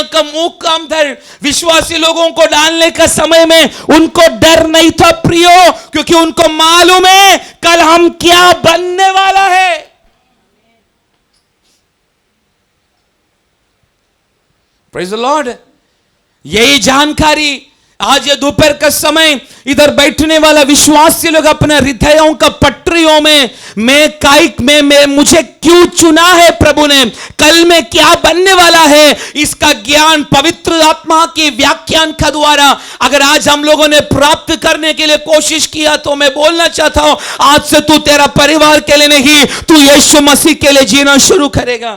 का मुंह का अंदर विश्वासी लोगों को डालने का समय में उनको डर नहीं था प्रियो, क्योंकि उनको मालूम है कल हम क्या बनने वाला है। Praise the Lord. यही जानकारी आज ये दोपहर का समय इधर बैठने वाला विश्वासी लोग अपने हृदयों का पटरियों में मुझे क्यों चुना है प्रभु ने, कल में क्या बनने वाला है, इसका ज्ञान पवित्र आत्मा की व्याख्यान का द्वारा अगर आज हम लोगों ने प्राप्त करने के लिए कोशिश किया तो मैं बोलना चाहता हूं आज से तू तेरा परिवार के लिए नहीं, तू यीशु मसीह के लिए जीना शुरू करेगा।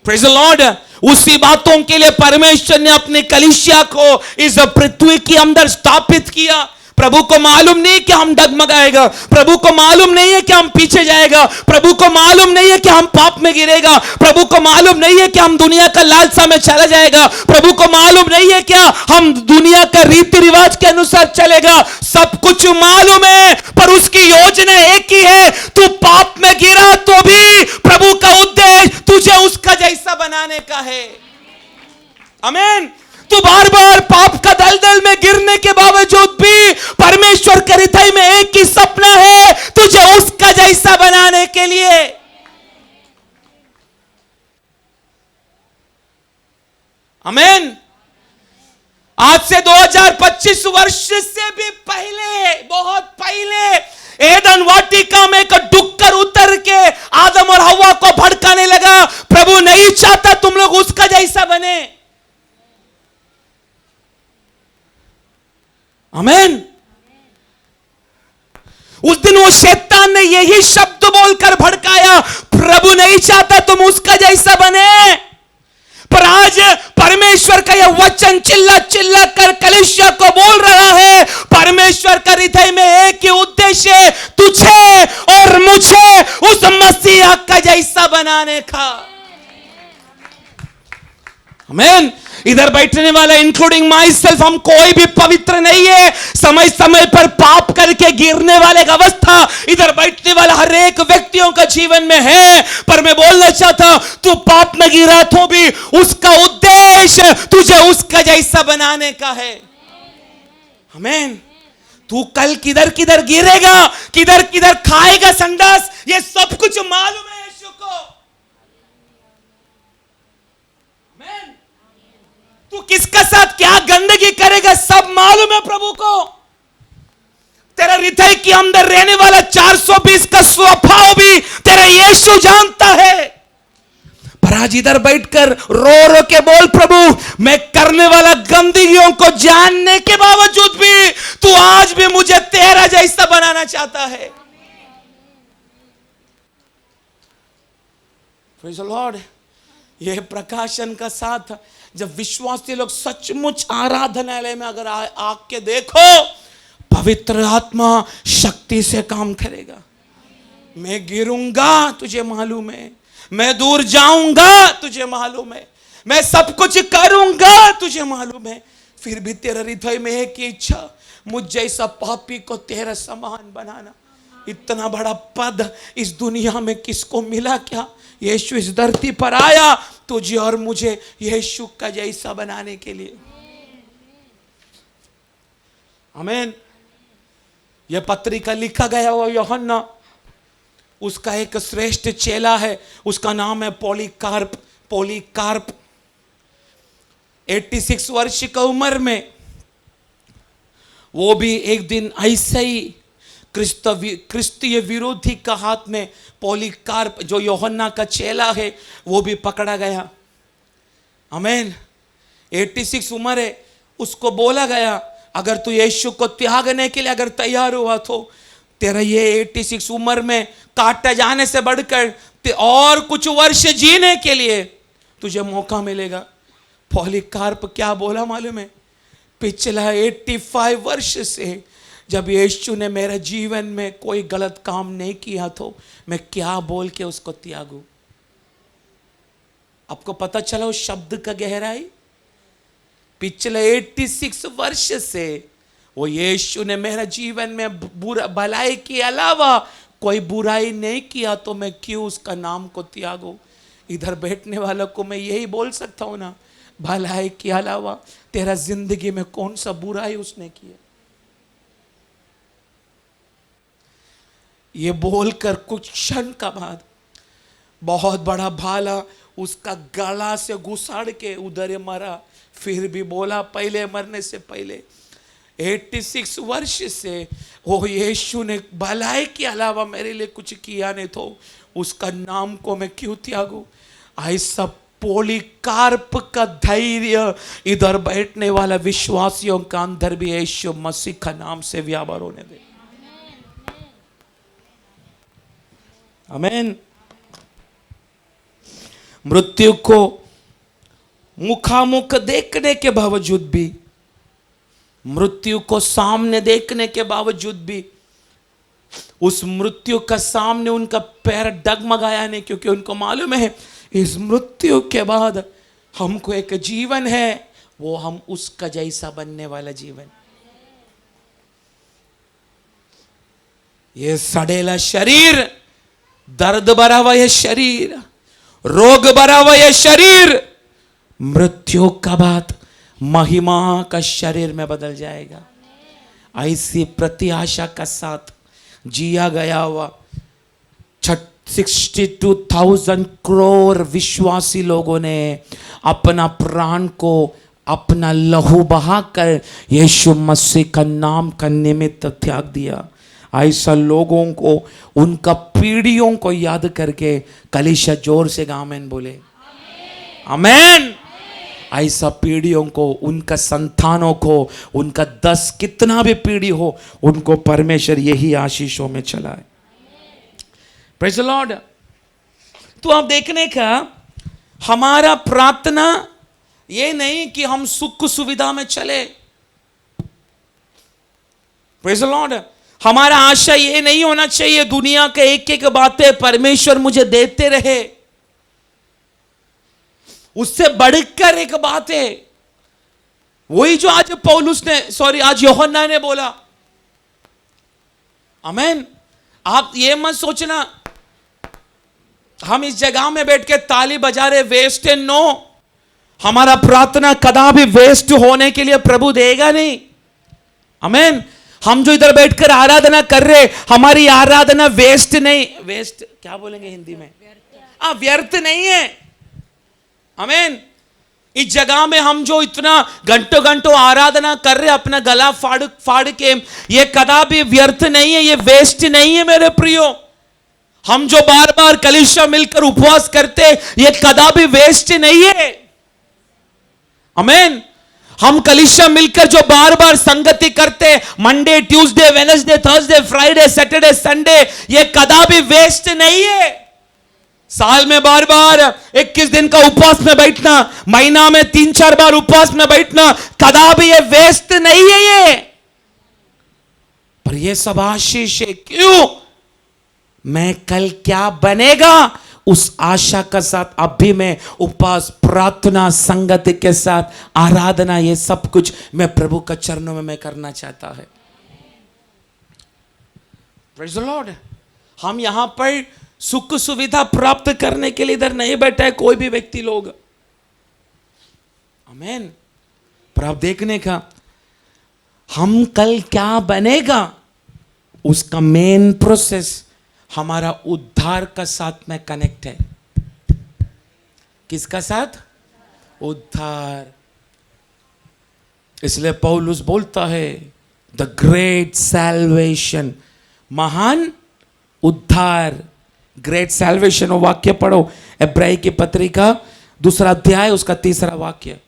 Praise the Lord. उसी बातों के लिए परमेश्वर ने अपने कलीसिया को इस पृथ्वी के अंदर स्थापित किया। प्रभु को मालूम नहीं कि हम डगमगाएगा, प्रभु को मालूम नहीं है कि हम पीछे जाएगा, प्रभु को मालूम नहीं है कि हम पाप में गिरेगा, प्रभु को मालूम नहीं है कि हम दुनिया का लालसा में चला जाएगा, प्रभु को मालूम नहीं है क्या हम दुनिया का रीति रिवाज के अनुसार चलेगा। सब कुछ मालूम है, पर उसकी योजना एक ही है, तू पाप में गिरा तो भी प्रभु का उद्देश्य तुझे उसका जैसा बनाने का है। आमीन। तू बार बार पाप का दलदल में गिरने के बावजूद भी परमेश्वर के हृदय में एक ही सपना है, तुझे उसका जैसा बनाने के लिए। आमीन। आज से 2025 वर्ष से भी पहले, बहुत पहले एदन वाटिका में एक डुक्कर उतर के आदम और हव्वा को भड़काने लगा। प्रभु नहीं चाहता तुम लोग उसका जैसा बने। आमीन। उस दिन वो शैतान ने यही शब्द बोलकर भड़काया, प्रभु नहीं चाहता तुम उसका जैसा बने। पर आज परमेश्वर का यह वचन चिल्ला चिल्ला कर कलीसिया को बोल रहा है, परमेश्वर का हृदय में एक ही उद्देश्य है, तुझे और मुझे उस मसीहा का जैसा बनाने का। आमीन। इधर बैठने वाला इंक्लूडिंग माई सेल्फ, हम कोई भी पवित्र नहीं है। समय समय पर पाप करके गिरने वाले की अवस्था इधर बैठने वाला हर एक व्यक्तियों का जीवन में है। पर मैं बोलना चाहता तू पाप में गिरा तो भी उसका उद्देश्य तुझे उसका जैसा बनाने का है। आमीन। तू कल किधर किधर गिरेगा, किधर किधर खाएगा संडास, ये सब कुछ मालूम है यीशु को। आमीन। तू किसका साथ क्या गंदगी करेगा सब मालूम है प्रभु को। तेरा हृदय के अंदर रहने वाला 420 का स्वभाव भी तेरा यीशु जानता है। पर आज इधर बैठकर रो रो के बोल, प्रभु मैं करने वाला गंदगियों को जानने के बावजूद भी तू आज भी मुझे तेरा जैसा बनाना चाहता है। Praise the Lord. यह प्रकाशन का साथ जब विश्वासी लोग सचमुच आराधनालय में अगर आके देखो, पवित्र आत्मा शक्ति से काम करेगा। मैं गिरूंगा तुझे मालूम है, मैं दूर जाऊंगा तुझे मालूम है, मैं सब कुछ करूंगा तुझे मालूम है, फिर भी तेरे हृदय में एक ही इच्छा, मुझ जैसा पापी को तेरा समान बनाना। इतना बड़ा पद इस दुनिया में किसको मिला क्या? यीशु इस धरती पर आया तुझे और मुझे यीशु का जैसा बनाने के लिए। आमीन। यह पत्रिका लिखा गया हुआ यूहन्ना, उसका एक श्रेष्ठ चेला है, उसका नाम है पॉलीकार्प। 86 वर्ष की उम्र में वो भी एक दिन ऐसे ही क्रिस्तीय विरोधी का हाथ में पॉलीकार्प जो यूहन्ना का चेला है वो भी पकड़ा गया। आमीन। 86 उम्र है, उसको बोला गया अगर तू यीशु को त्यागने के लिए अगर तैयार हुआ तो तेरा ये 86 उम्र में काटा जाने से बढ़कर और कुछ वर्ष जीने के लिए तुझे मौका मिलेगा। पॉलीकार्प क्या बोला मालूम है? पिछला 85 वर्ष से जब यीशु ने मेरे जीवन में कोई गलत काम नहीं किया तो मैं क्या बोल के उसको त्यागूं? आपको पता चला उस शब्द का गहराई? पिछले 86 वर्ष से वो यीशु ने मेरे जीवन में भलाई के अलावा कोई बुराई नहीं किया तो मैं क्यों उसका नाम को त्यागूं? इधर बैठने वालों को मैं यही बोल सकता हूं ना, भलाई के अलावा तेरा जिंदगी में कौन सा बुराई उसने किया। ये बोलकर कुछ क्षण का बाद बहुत बड़ा भाला उसका गला से घुसाड़ के उधर ही मरा। फिर भी बोला पहले मरने से पहले 86 वर्ष से वो यीशु ने भलाई के अलावा मेरे लिए कुछ किया नहीं, तो उसका नाम को मैं क्यों त्यागूं। ऐसा पोलीकार्प का धैर्य इधर बैठने वाला विश्वासियों का अंदर भी यीशु मसीह का नाम से व्यापार होने दे। आमीन। मृत्यु को मुखामुख देखने के बावजूद भी, मृत्यु को सामने देखने के बावजूद भी उस मृत्यु का सामने उनका पैर डगमगाया नहीं, क्योंकि उनको मालूम है इस मृत्यु के बाद हमको एक जीवन है, वो हम उसका जैसा बनने वाला जीवन। ये सड़ेला शरीर, दर्द भरा हुआ यह शरीर, रोग भरा हुआ यह शरीर मृत्यु का बाद महिमा का शरीर में बदल जाएगा। ऐसी प्रत्याशा का साथ जिया गया हुआ 62,000 करोड़ विश्वासी लोगों ने अपना प्राण को, अपना लहू बहाकर यीशु मसीह का नाम का निमित्त त्याग दिया। ऐसा लोगों को, उनका पीढ़ियों को याद करके कलीसिया जोर से आमीन बोले। आमीन। ऐसा पीढ़ियों को, उनका संतानों को, उनका 10 कितना भी पीढ़ी हो, उनको परमेश्वर यही आशीषों में चलाए। Praise the Lord. तो आप देखने का हमारा प्रार्थना ये नहीं कि हम सुख सुविधा में चले। Praise the Lord. हमारा आशा ये नहीं होना चाहिए दुनिया के एक एक बातें परमेश्वर मुझे देते रहे। उससे बढ़कर एक बात है, वही जो आज पौलुस ने, आज यूहन्ना ने बोला। आमीन। आप ये मत सोचना हम इस जगह में बैठ के ताली बजा रहे, वेस्ट है। नो, हमारा प्रार्थना कदा भी वेस्ट होने के लिए प्रभु देगा नहीं। आमीन। हम जो इधर बैठकर आराधना कर रहे, हमारी आराधना वेस्ट नहीं, वेस्ट क्या बोलेंगे हिंदी में, व्यर्थ नहीं है। आमीन। इस जगह में हम जो इतना घंटों घंटों आराधना कर रहे, अपना गला फाड़ फाड़ के, ये कदा भी व्यर्थ नहीं है, ये वेस्ट नहीं है मेरे प्रियो। हम जो बार बार कलीसिया मिलकर उपवास करते, ये कदा भी वेस्ट नहीं है। आमीन। हम कलीसिया मिलकर जो बार बार संगति करते, Monday, Tuesday, Wednesday, Thursday, Friday, Saturday, Sunday, ये कदा भी वेस्ट नहीं है। साल में बार बार 21 दिन का उपवास में बैठना, महीना में 3-4 बार उपवास में बैठना, कदा भी ये वेस्ट नहीं है ये। पर ये सब आशीष है। क्यों? मैं कल क्या बनेगा उस आशा का साथ अभी मैं उपवास, प्रार्थना, संगति के साथ आराधना, ये सब कुछ मैं प्रभु का चरणों में मैं करना चाहता है। Praise the Lord. हम यहां पर सुख सुविधा प्राप्त करने के लिए इधर नहीं बैठा है कोई भी व्यक्ति लोग। आमीन। पर आप देखने का हम कल क्या बनेगा उसका मेन प्रोसेस हमारा उद्धार का साथ में कनेक्ट है। किसका साथ? उद्धार। इसलिए पौलुस बोलता है द ग्रेट सैल्वेशन, महान उद्धार। ग्रेट सैल्वेशन, वो वाक्य पढ़ो इब्रानी की पत्री का 2 अध्याय उसका 3 वाक्य।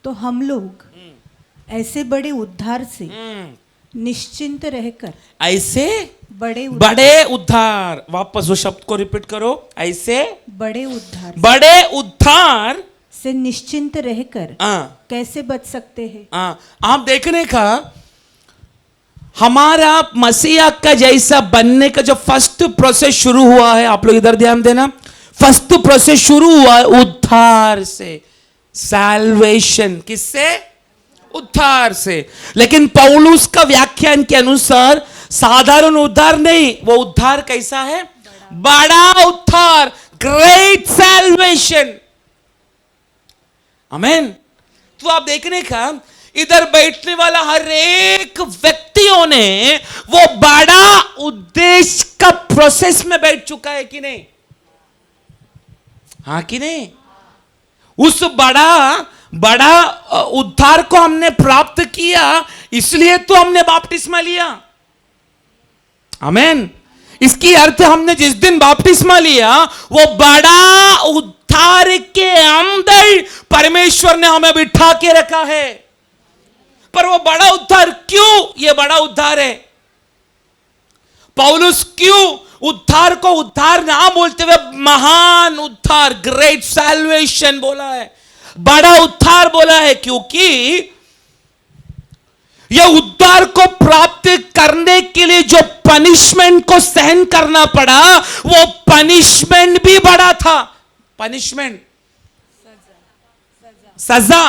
तो हम लोग ऐसे बड़े उद्धार से निश्चिंत रहकर, ऐसे बड़े उद्धार, वापस वो शब्द को रिपीट करो, ऐसे बड़े उद्धार से निश्चिंत रहकर कैसे बच सकते हैं। आप देखने का हमारा मसीहा का जैसा बनने का जो फर्स्ट प्रोसेस शुरू हुआ है, आप लोग इधर ध्यान देना, फर्स्ट प्रोसेस शुरू हुआ है उद्धार से, सैल्वेशन। किससे? उद्धार से। लेकिन पौलुस का व्याख्यान के अनुसार साधारण उद्धार नहीं, वो उद्धार कैसा है? बड़ा उद्धार, ग्रेट सैल्वेशन। आमीन। तो आप देखने का इधर बैठने वाला हर एक व्यक्तियों ने वो बड़ा उद्देश्य का प्रोसेस में बैठ चुका है कि नहीं? हाँ कि नहीं? उस बड़ा उद्धार को हमने प्राप्त किया, इसलिए तो हमने बपतिस्मा लिया। आमीन। इसकी अर्थ हमने जिस दिन बपतिस्मा लिया, वो बड़ा उद्धार के अंदर परमेश्वर ने हमें बिठा के रखा है। पर वो बड़ा उद्धार क्यों ये बड़ा उद्धार है? पौलुस क्यों उद्धार को उद्धार ना बोलते हुए महान उद्धार, ग्रेट सैल्वेशन बोला है, बड़ा उद्धार बोला है? क्योंकि यह उद्धार को प्राप्त करने के लिए जो पनिशमेंट को सहन करना पड़ा, वो पनिशमेंट भी बड़ा था। पनिशमेंट, सजा।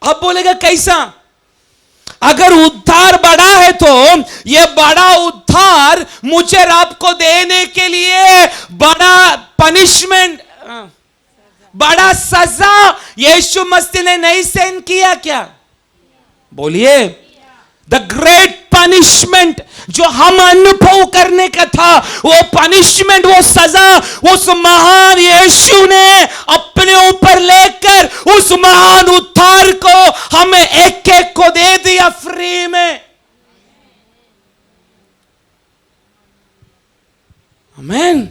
अब बोलेगा कैसा? अगर उद्धार बड़ा है तो यह बड़ा उद्धार मुझे और आपको देने के लिए बड़ा पनिशमेंट, बड़ा सजा यीशु मसीह ने नहीं सहन किया क्या? बोलिए। द ग्रेट पनिशमेंट जो हम अनुभव करने का था, वो पनिशमेंट, वो सजा उस महान यीशु ने अपने ऊपर लेकर उस महान उद्धार को हमें एक एक को दे दिया फ्री में। आमीन।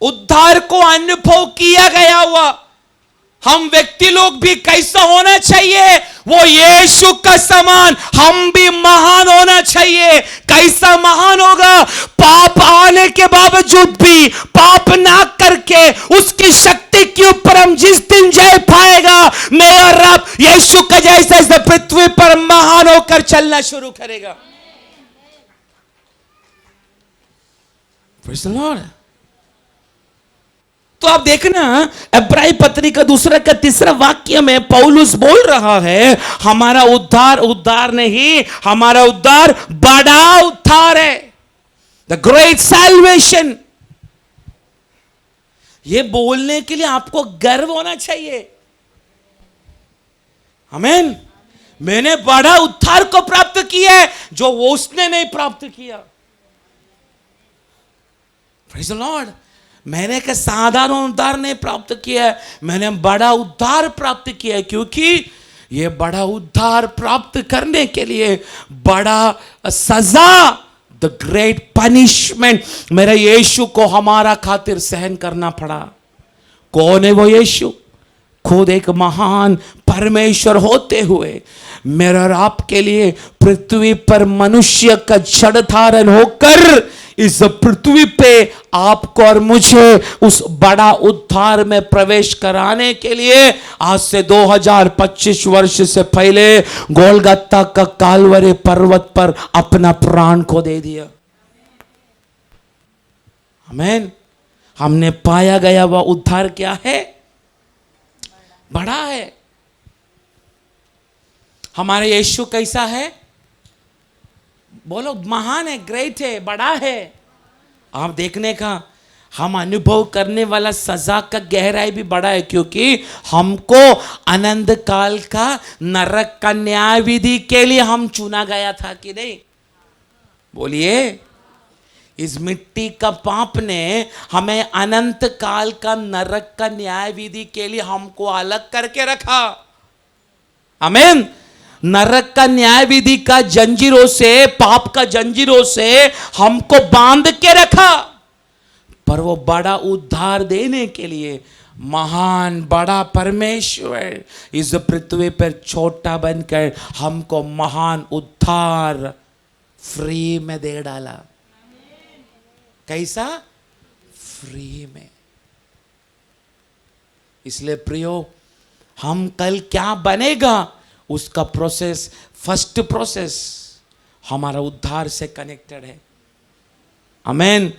उद्धार को अनुभव किया गया हुआ हम व्यक्ति लोग भी कैसा होना चाहिए? वो यीशु का समान हम भी महान होना चाहिए। कैसा महान होगा? पाप आने के बावजूद भी, पाप ना करके उसकी शक्ति के ऊपर हम जिस दिन जय पाएगा, मेरा रब यीशु का जैसा इस पृथ्वी पर महान होकर चलना शुरू करेगा। Praise the Lord. तो आप देखना, इब्रानी पत्री का 2 का 3 वाक्य में पौलुस बोल रहा है, हमारा उद्धार नहीं, हमारा उद्धार बड़ा उद्धार है, द ग्रेट सैल्वेशन। ये बोलने के लिए आपको गर्व होना चाहिए। आमीन। मैंने बड़ा उद्धार को प्राप्त किया है जो वो उसने नहीं प्राप्त किया। Praise the Lord. मैंने एक साधारण उद्धार नहीं प्राप्त किया है, मैंने बड़ा उद्धार प्राप्त किया है। क्योंकि ये बड़ा उद्धार प्राप्त करने के लिए बड़ा सजा, द ग्रेट पनिशमेंट, मेरे यीशु को हमारा खातिर सहन करना पड़ा। कौन है वो यीशु? खुद एक महान परमेश्वर होते हुए मेरा और आपके लिए पृथ्वी पर मनुष्य का जड़ धारण होकर इस पृथ्वी पे आपको और मुझे उस बड़ा उद्धार में प्रवेश कराने के लिए आज से 2025 वर्ष से पहले गोलगत्ता का कालवरी पर्वत पर अपना प्राण को दे दिया। आमीन। हमने पाया गया वह उद्धार क्या है? बड़ा है। हमारा यीशु कैसा है? बोलो, महान है, ग्रेट है, बड़ा है। आप देखने का हम अनुभव करने वाला सजा का गहराई भी बड़ा है। क्योंकि हमको अनंत काल का नरक का न्याय विधि के लिए हम चुना गया था कि नहीं? बोलिए। इस मिट्टी का पाप ने हमें अनंत काल का नरक का न्याय विधि के लिए हमको अलग करके रखा। आमीन। नरक का न्याय विधि का जंजीरों से, पाप का जंजीरों से हमको बांध के रखा। पर वो बड़ा उद्धार देने के लिए महान बड़ा परमेश्वर इस पृथ्वी पर छोटा बनकर हमको महान उद्धार फ्री में दे डाला। कैसा? फ्री में। इसलिए प्रियो, हम कल क्या बनेगा उसका प्रोसेस, फर्स्ट प्रोसेस हमारा उद्धार से कनेक्टेड है। आमीन।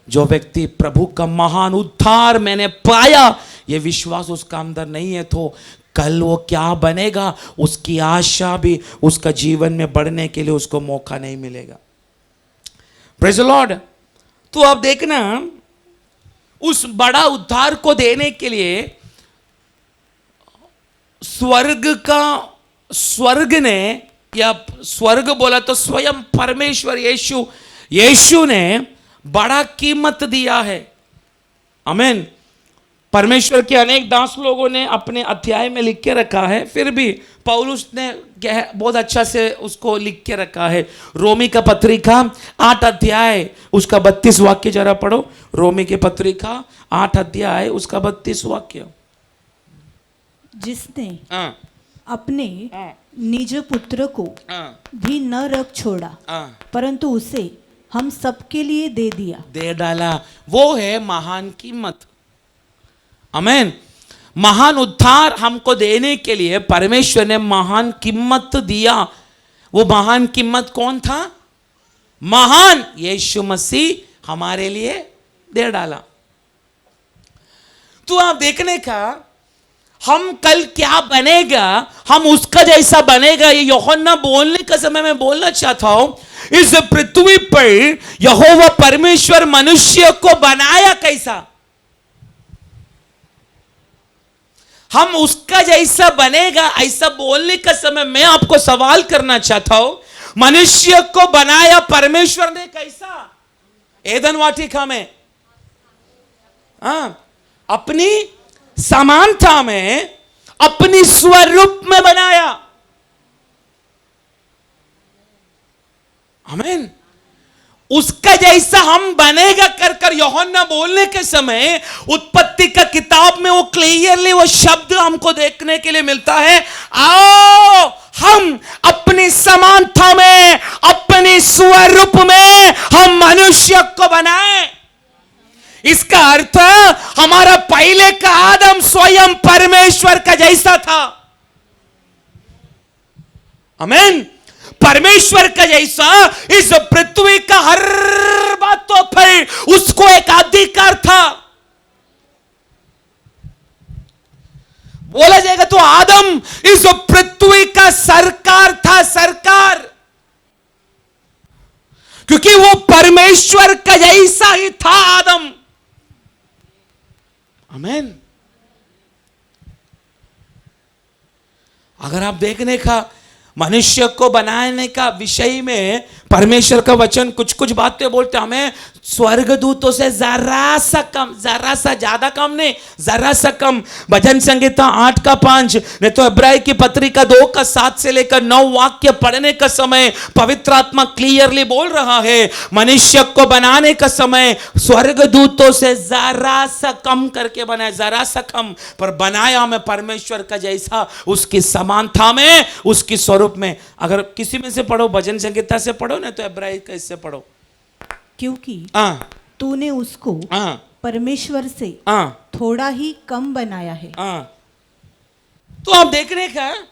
जो व्यक्ति प्रभु का महान उद्धार मैंने पाया, ये विश्वास उसका अंदर नहीं है तो कल वो क्या बनेगा उसकी आशा भी उसका जीवन में बढ़ने के लिए उसको मौका नहीं मिलेगा। Praise the Lord. तो आप देखना, उस बड़ा उद्धार को देने के लिए स्वर्ग ने, या स्वर्ग बोला तो स्वयं परमेश्वर यीशु ने बड़ा कीमत दिया है। आमीन। परमेश्वर के अनेक दास लोगों ने अपने अध्याय में लिख के रखा है, फिर भी पौलुस ने बहुत अच्छा से उसको लिख के रखा है। रोमी का पत्रिका 8 अध्याय उसका 32 वाक्य जरा पढ़ो। रोमी की पत्रिका 8 अध्याय उसका 32 वाक्य। जिसने अपने निज पुत्र को भी न रख छोड़ा, परंतु उसे हम सबके लिए दे दिया, दे डाला। वो है महान कीमत। आमीन। महान उद्धार हमको देने के लिए परमेश्वर ने महान कीमत दिया। वो महान कीमत कौन था? महान यीशु मसीह हमारे लिए दे डाला। तो आप देखने का, हम कल क्या बनेगा, हम उसका जैसा बनेगा, ये यूहन्ना बोलने का समय में बोलना चाहता हूं। इस पृथ्वी पर यहोवा परमेश्वर मनुष्य को बनाया कैसा? हम उसका जैसा बनेगा, ऐसा बोलने का समय मैं आपको सवाल करना चाहता हूं। मनुष्य को बनाया परमेश्वर ने कैसा? एदन वाटिका में अपनी समानता में, अपनी स्वरूप में बनाया। आमीन। उसका जैसा हम बनेगा कर यूहन्ना बोलने के समय उत्पत्ति का किताब में वो क्लियरली वो शब्द हमको देखने के लिए मिलता है, आओ हम अपनी समानता में, अपनी स्वरूप में हम मनुष्य को बनाए। इसका अर्थ हमारा पहले का आदम स्वयं परमेश्वर का जैसा था। आमीन। परमेश्वर का जैसा इस पृथ्वी का हर बातों पर उसको एक अधिकार था। बोला जाएगा तो आदम इस पृथ्वी का सरकार था, सरकार, क्योंकि वो परमेश्वर का जैसा ही था आदम। आमीन। अगर आप देखने का मनुष्य को बनाने का विषय में परमेश्वर का वचन कुछ कुछ बातें बोलते, हमें स्वर्गदूतों से जरा सा कम, जरा सा ज्यादा कम नहीं, जरा सा कम। भजन संहिता 8 का 5, नहीं तो इब्रानी की पत्रिका 2 का 7 से लेकर 9 वाक्य पढ़ने का समय पवित्र आत्मा क्लियरली बोल रहा है, मनुष्य को बनाने का समय स्वर्गदूतों से जरा सा कम करके बनाया, जरा सा कम, पर बनाया हमें परमेश्वर का जैसा, उसकी समानता में, उसकी स्वरूप में। अगर किसी में से पढ़ो, भजन संहिता से पढ़ो, ना तो इब्रानी का इससे पढ़ो। क्योंकि तूने उसको परमेश्वर से थोड़ा ही कम बनाया है। तो आप देख रहे हैं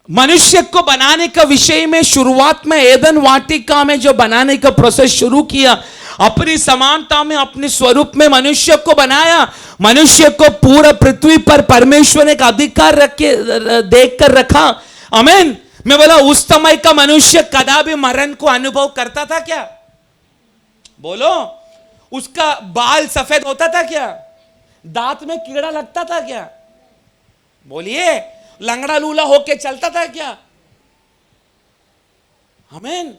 मनुष्य को बनाने का विषय में शुरुआत में एदन वाटिका में जो बनाने का प्रोसेस शुरू किया, अपनी समानता में, अपने स्वरूप में मनुष्य को बनाया। मनुष्य को पूरा पृथ्वी पर परमेश्वर ने एक अधिकार रख के देख कर रखा। आमीन। मैं बोला, उस समय का मनुष्य कदापि मरण को अनुभव करता था क्या? बोलो। उसका बाल सफेद होता था क्या? दांत में कीड़ा लगता था क्या? बोलिए। लंगड़ा लूला होके चलता था क्या? आमीन।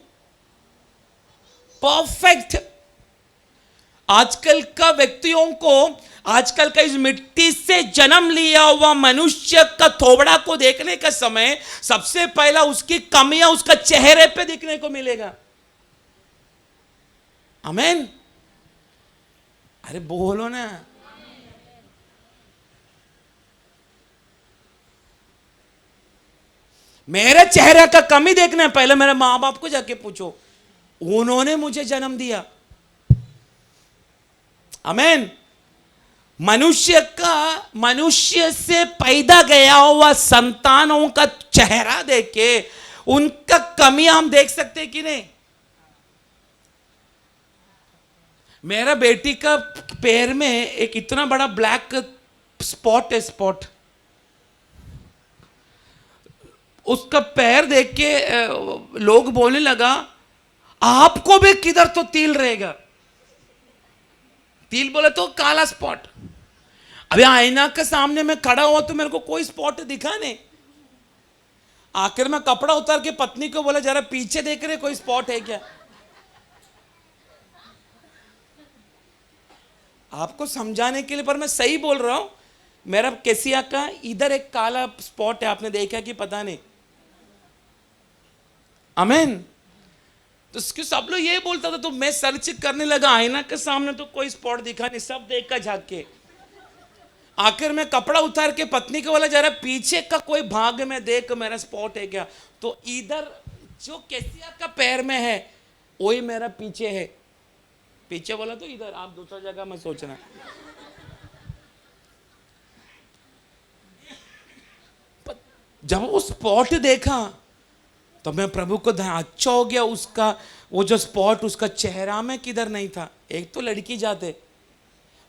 परफेक्ट। आजकल का व्यक्तियों को, आजकल का इस मिट्टी से जन्म लिया हुआ मनुष्य का थोबड़ा को देखने का समय सबसे पहला उसकी कमियां उसका चेहरे पे दिखने को मिलेगा। आमीन। अरे बोलो ना। मेरे चेहरे का कमी देखना है, पहले मेरे मां बाप को जाके पूछो, उन्होंने मुझे जन्म दिया। आमीन। मनुष्य से पैदा गया हुआ संतानों का चेहरा देख के उनका कमियां हम देख सकते हैं कि नहीं? मेरा बेटी का पैर में एक इतना बड़ा ब्लैक स्पॉट है, स्पॉट उसका पैर देख के लोग बोलने लगा, आपको भी किधर तो तिल रहेगा। तिल बोले तो काला स्पॉट। अभी आईना के सामने में खड़ा हुआ तो मेरे को कोई स्पॉट दिखा नहीं। आखिर में कपड़ा उतार के पत्नी को बोला, जरा पीछे देख रहे कोई स्पॉट है क्या। आपको समझाने के लिए, पर मैं सही बोल रहा हूं। मेरा केसिया का इधर एक काला स्पॉट है, आपने देखा कि पता नहीं। आमीन। तो सब लोग ये बोलता था, तो मैं सर्च करने लगा आईना के सामने, तो कोई स्पॉट दिखा नहीं, सब देख कर झांक के। आखिर में कपड़ा उतार के पत्नी को बोला, जरा पीछे का कोई भाग में देख मेरा स्पॉट है क्या। तो इधर जो केसिया का पैर में है वही मेरा पीछे है। पीछे बोला तो इधर, आप दूसरा जगह में सोचना। जब वो स्पॉट देखा तो मैं प्रभु को अच्छा हो गया। उसका वो जो स्पॉट उसका चेहरा में किधर नहीं था। एक तो लड़की जाते,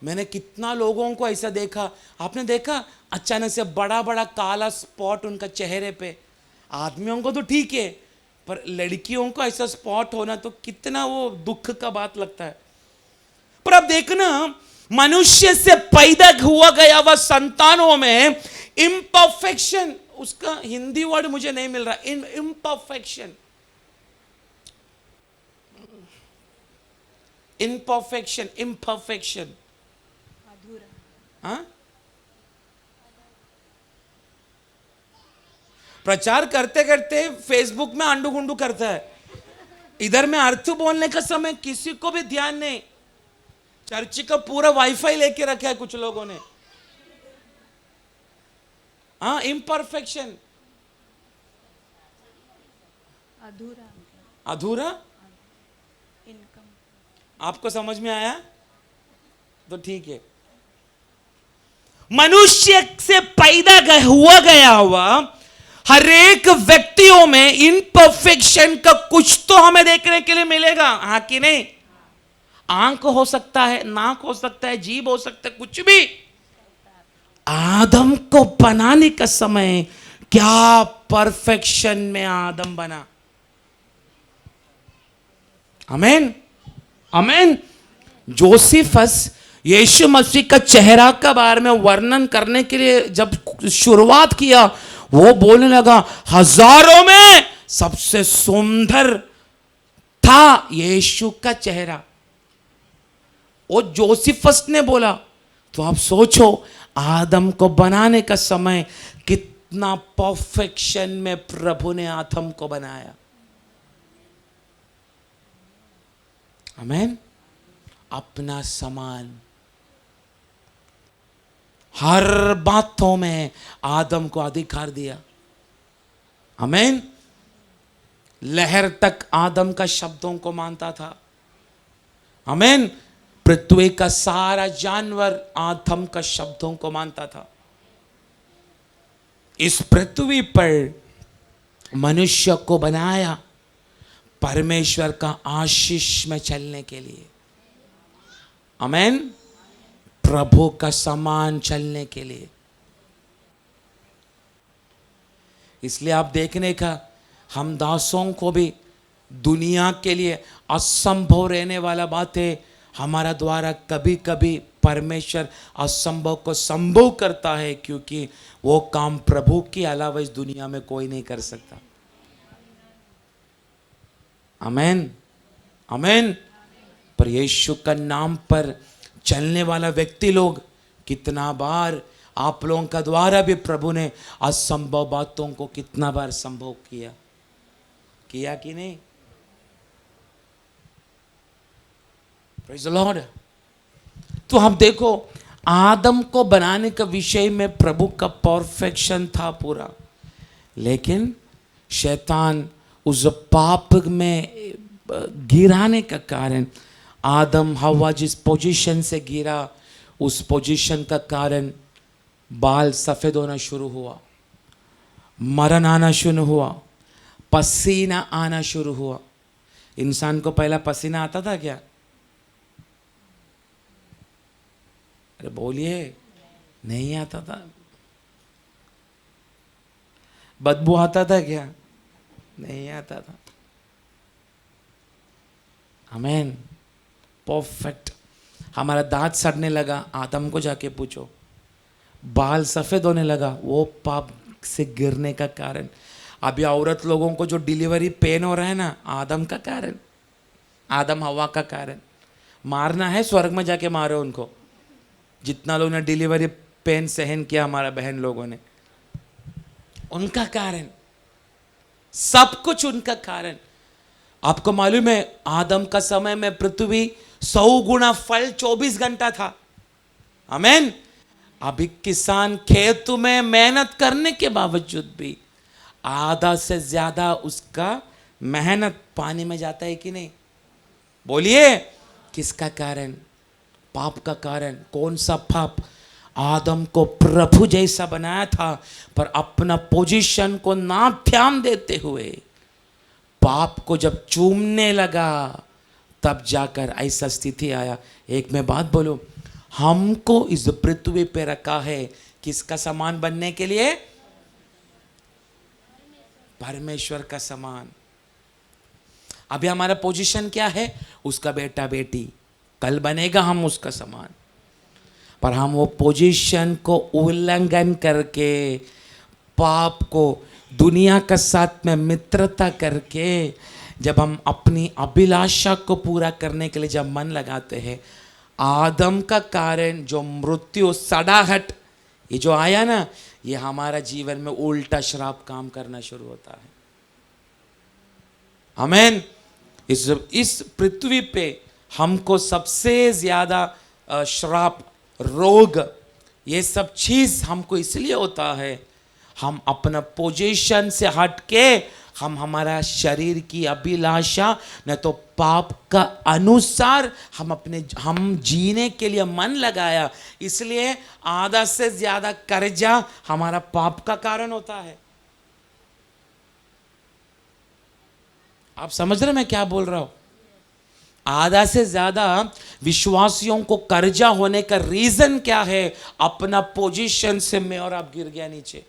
मैंने कितना लोगों को ऐसा देखा। आपने देखा अचानक से बड़ा बड़ा काला स्पॉट उनका चेहरे पे। आदमियों को तो ठीक है, पर लड़कियों को ऐसा स्पॉट होना तो कितना वो दुख का बात लगता है। पर अब देखना, मनुष्य से पैदा हुआ गया वह संतानों में इम्परफेक्शन, उसका हिंदी वर्ड मुझे नहीं मिल रहा। इम्परफेक्शन, इम्परफेक्शन, इम्परफेक्शन, हाँ। प्रचार करते करते फेसबुक में आंडू गुंडू करता है। इधर में अर्थ बोलने का समय किसी को भी ध्यान नहीं। चर्च का पूरा वाईफाई लेके रखा है कुछ लोगों ने। हाँ, इम्परफेक्शन, अधूरा, अधूरा। इनकम। आपको समझ में आया तो ठीक है। मनुष्य से पैदा हुआ हर एक व्यक्तियों में इम्परफेक्शन का कुछ तो हमें देखने के लिए मिलेगा, हाँ कि नहीं। आंख हो सकता है, नाक हो सकता है, जीभ हो सकता है, कुछ भी। आदम को बनाने का समय क्या परफेक्शन में आदम बना। आमीन, आमीन। जोसेफस यीशु मसीह का चेहरा के बारे में वर्णन करने के लिए जब शुरुआत किया, वो बोलने लगा हजारों में सबसे सुंदर था यीशु का चेहरा। वो जोसेफस ने बोला। तो आप सोचो, आदम को बनाने का समय कितना परफेक्शन में प्रभु ने आदम को बनाया। आमीन। अपना समान हर बातों में आदम को अधिकार दिया। आमीन। लहर तक आदम का शब्दों को मानता था। आमीन। पृथ्वी का सारा जानवर आदम का शब्दों को मानता था। इस पृथ्वी पर मनुष्य को बनाया परमेश्वर का आशीष में चलने के लिए। आमीन। प्रभु का समान चलने के लिए। इसलिए आप देखने का, हम दासों को भी दुनिया के लिए असंभव रहने वाला बातें हमारा द्वारा कभी कभी परमेश्वर असंभव को संभव करता है, क्योंकि वो काम प्रभु के अलावा इस दुनिया में कोई नहीं कर सकता। आमीन, आमीन। पर यीशु का नाम पर चलने वाला व्यक्ति लोग, कितना बार आप लोगों का द्वारा भी प्रभु ने असंभव बातों को कितना बार संभव किया कि नहीं। Praise the Lord. तो हम देखो, आदम को बनाने का विषय में प्रभु का परफेक्शन था पूरा, लेकिन शैतान उस पाप में गिराने का कारण, आदम हवा जिस पोजीशन से गिरा, उस पोजीशन का कारण बाल सफ़ेद होना शुरू हुआ, मरण आना शुरू हुआ, पसीना आना शुरू हुआ। इंसान को पहला पसीना आता था क्या? अरे बोलिए, नहीं आता था। बदबू आता था क्या? नहीं आता था। आमीन। परफेक्ट। हमारा दांत सड़ने लगा, आदम को जाके पूछो। बाल सफेद होने लगा, वो पाप से गिरने का कारण। अभी औरत लोगों को जो डिलीवरी पेन हो रहा है ना, आदम का कारण, आदम हवा का कारण। मारना है स्वर्ग में जाके मारो उनको, जितना लोगों ने डिलीवरी पेन सहन किया हमारा बहन लोगों ने, उनका कारण, सब कुछ उनका कारण। आपको मालूम है आदम का समय में पृथ्वी 100 गुना फल 24 घंटा था। आमीन। अभी किसान खेत में मेहनत करने के बावजूद भी आधा से ज्यादा उसका मेहनत पानी में जाता है कि नहीं? बोलिए, किसका कारण? पाप का कारण। कौन सा पाप? आदम को प्रभु जैसा बनाया था, पर अपना पोजीशन को ना ध्यान देते हुए पाप को जब चूमने लगा, तब जाकर ऐसा स्थिति आया। एक मैं बात बोलूं, हमको इस पृथ्वी पे रखा है किसका समान बनने के लिए? परमेश्वर का समान। अभी हमारा पोजीशन क्या है? उसका बेटा बेटी। कल बनेगा हम उसका समान, पर हम वो पोजीशन को उल्लंघन करके, पाप को, दुनिया के साथ में मित्रता करके, जब हम अपनी अभिलाषा को पूरा करने के लिए जब मन लगाते हैं, आदम का कारण जो मृत्यु, सड़ाहट, ये जो आया ना, ये हमारा जीवन में उल्टा श्राप काम करना शुरू होता है। आमीन। इस पृथ्वी पे हमको सबसे ज्यादा श्राप, रोग, ये सब चीज हमको इसलिए होता है, हम अपना पोजीशन से हटके हम हमारा शरीर की अभिलाषा न तो पाप का अनुसार हम जीने के लिए मन लगाया, इसलिए आधा से ज्यादा कर्जा हमारा पाप का कारण होता है। आप समझ रहे मैं क्या बोल रहा हूं? आधा से ज्यादा विश्वासियों को कर्जा होने का रीजन क्या है? अपना पोजीशन से मैं और आप गिर गया नीचे।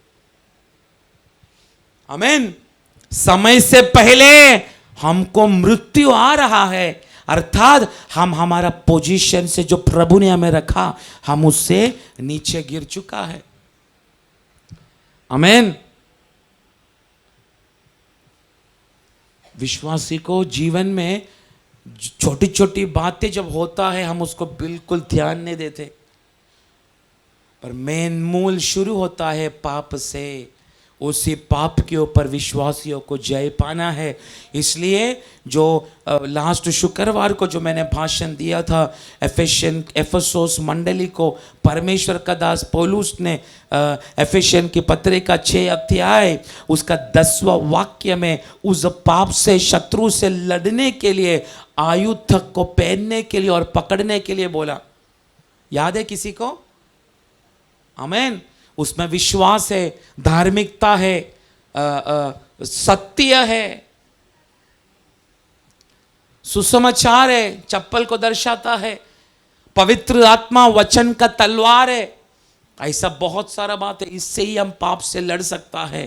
आमीन। समय से पहले हमको मृत्यु आ रहा है, अर्थात हम हमारा पोजीशन से जो प्रभु ने हमें रखा, हम उससे नीचे गिर चुका है। आमीन। विश्वासी को जीवन में छोटी छोटी बातें जब होता है, हम उसको बिल्कुल ध्यान नहीं देते, पर मेन मूल शुरू होता है पाप से। उसी पाप के ऊपर विश्वासियों को जय पाना है। इसलिए जो लास्ट शुक्रवार को जो मैंने भाषण दिया था, एफेसोस मंडली को परमेश्वर का दास पौलुस ने एफेसियन की पत्रिका 6 अध्याय उसका 10वां वाक्य में उस पाप से, शत्रु से लड़ने के लिए आयुध को पहनने के लिए और पकड़ने के लिए बोला। याद है किसी को? आमीन। उसमें विश्वास है, धार्मिकता है, सत्य है, सुसमाचार है, चप्पल को दर्शाता है, पवित्र आत्मा, वचन का तलवार है। ऐसा बहुत सारा बात है, इससे ही हम पाप से लड़ सकता है।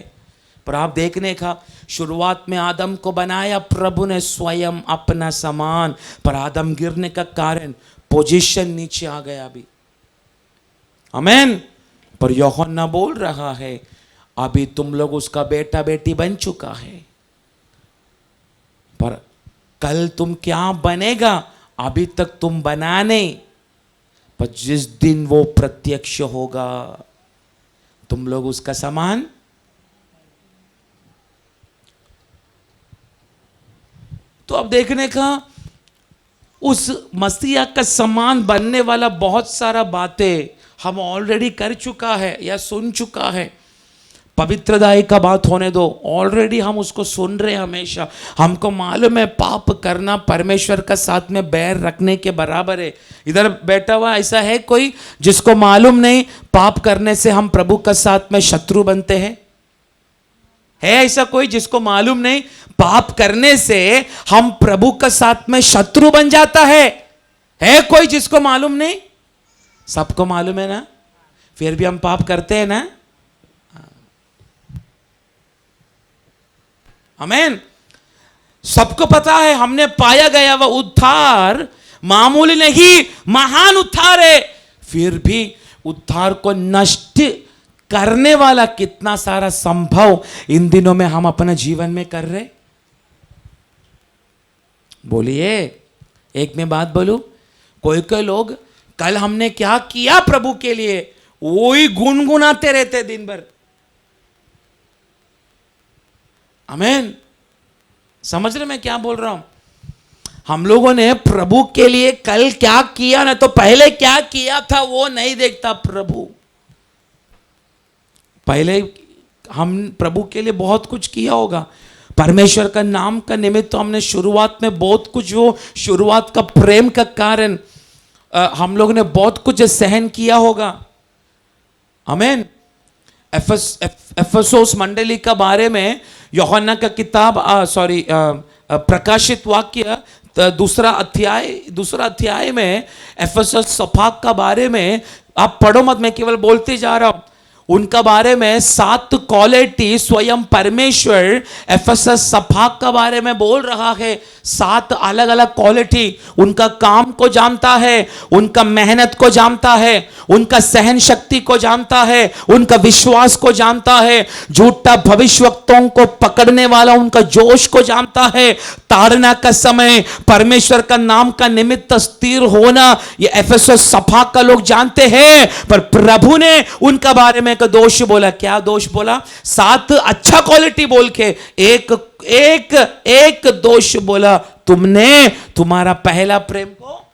पर आप देखने का, शुरुआत में आदम को बनाया प्रभु ने स्वयं अपना समान, पर आदम गिरने का कारण पोजीशन नीचे आ गया अभी। आमीन। पर यूहन्ना बोल रहा है, अभी तुम लोग उसका बेटा बेटी बन चुका है, पर कल तुम क्या बनेगा अभी तक तुम बना नहीं। पर जिस दिन वो प्रत्यक्ष होगा, तुम लोग उसका समान। तो अब देखने का, उस मसीहा का समान बनने वाला बहुत सारा बातें हम ऑलरेडी कर चुका है या सुन चुका है। पवित्रदाई का बात होने दो, ऑलरेडी हम उसको सुन रहे हैं हमेशा। हमको मालूम है पाप करना परमेश्वर का साथ में बैर रखने के बराबर है। इधर बैठा हुआ ऐसा है कोई जिसको मालूम नहीं पाप करने से हम प्रभु का साथ में शत्रु बनते हैं? है ऐसा कोई जिसको मालूम नहीं पाप करने से हम प्रभु का साथ में शत्रु बन जाता है? है कोई जिसको मालूम नहीं? सबको मालूम है ना, फिर भी हम पाप करते हैं ना। आमेन। सबको पता है हमने पाया गया वह उद्धार मामूली नहीं, महान उद्धार है। फिर भी उद्धार को नष्ट करने वाला कितना सारा संभव इन दिनों में हम अपने जीवन में कर रहे। बोलिए, एक में बात बोलूं, कोई कोई लोग कल हमने क्या किया प्रभु के लिए वो ही गुनगुनाते रहते दिन भर। आमेन। समझ रहे मैं क्या बोल रहा हूं? हम लोगों ने प्रभु के लिए कल क्या किया ना, तो पहले क्या किया था वो नहीं देखता प्रभु। पहले हम प्रभु के लिए बहुत कुछ किया होगा, परमेश्वर का नाम का निमित्त तो हमने शुरुआत में बहुत कुछ, वो शुरुआत का प्रेम का कारण हम लोग ने बहुत कुछ सहन किया होगा। आमेन। एफेसोस मंडली का बारे में यूहन्ना का किताब प्रकाशित वाक्य दूसरा अध्याय में एफेसस सभा का बारे में आप पढ़ो मत, मैं केवल बोलते जा रहा हूं। उनका बारे में 7 क्वालिटी स्वयं परमेश्वर एफेसस सभा का बारे में बोल रहा है। 7 अलग अलग क्वालिटी, उनका काम को जानता है, उनका मेहनत को जानता है, उनका सहन शक्ति को जानता है, उनका विश्वास को जानता है, झूठा भविष्यवक्ताओं को पकड़ने वाला उनका जोश को जानता है, ताड़ना का समय परमेश्वर का नाम का निमित्त स्थिर होना, ये एफेसस सभा का लोग जानते हैं। पर प्रभु ने उनका बारे में का दोष बोला। क्या दोष बोला? 7 अच्छा क्वालिटी बोल के एक दोष बोला, तुमने तुम्हारा पहला प्रेम को।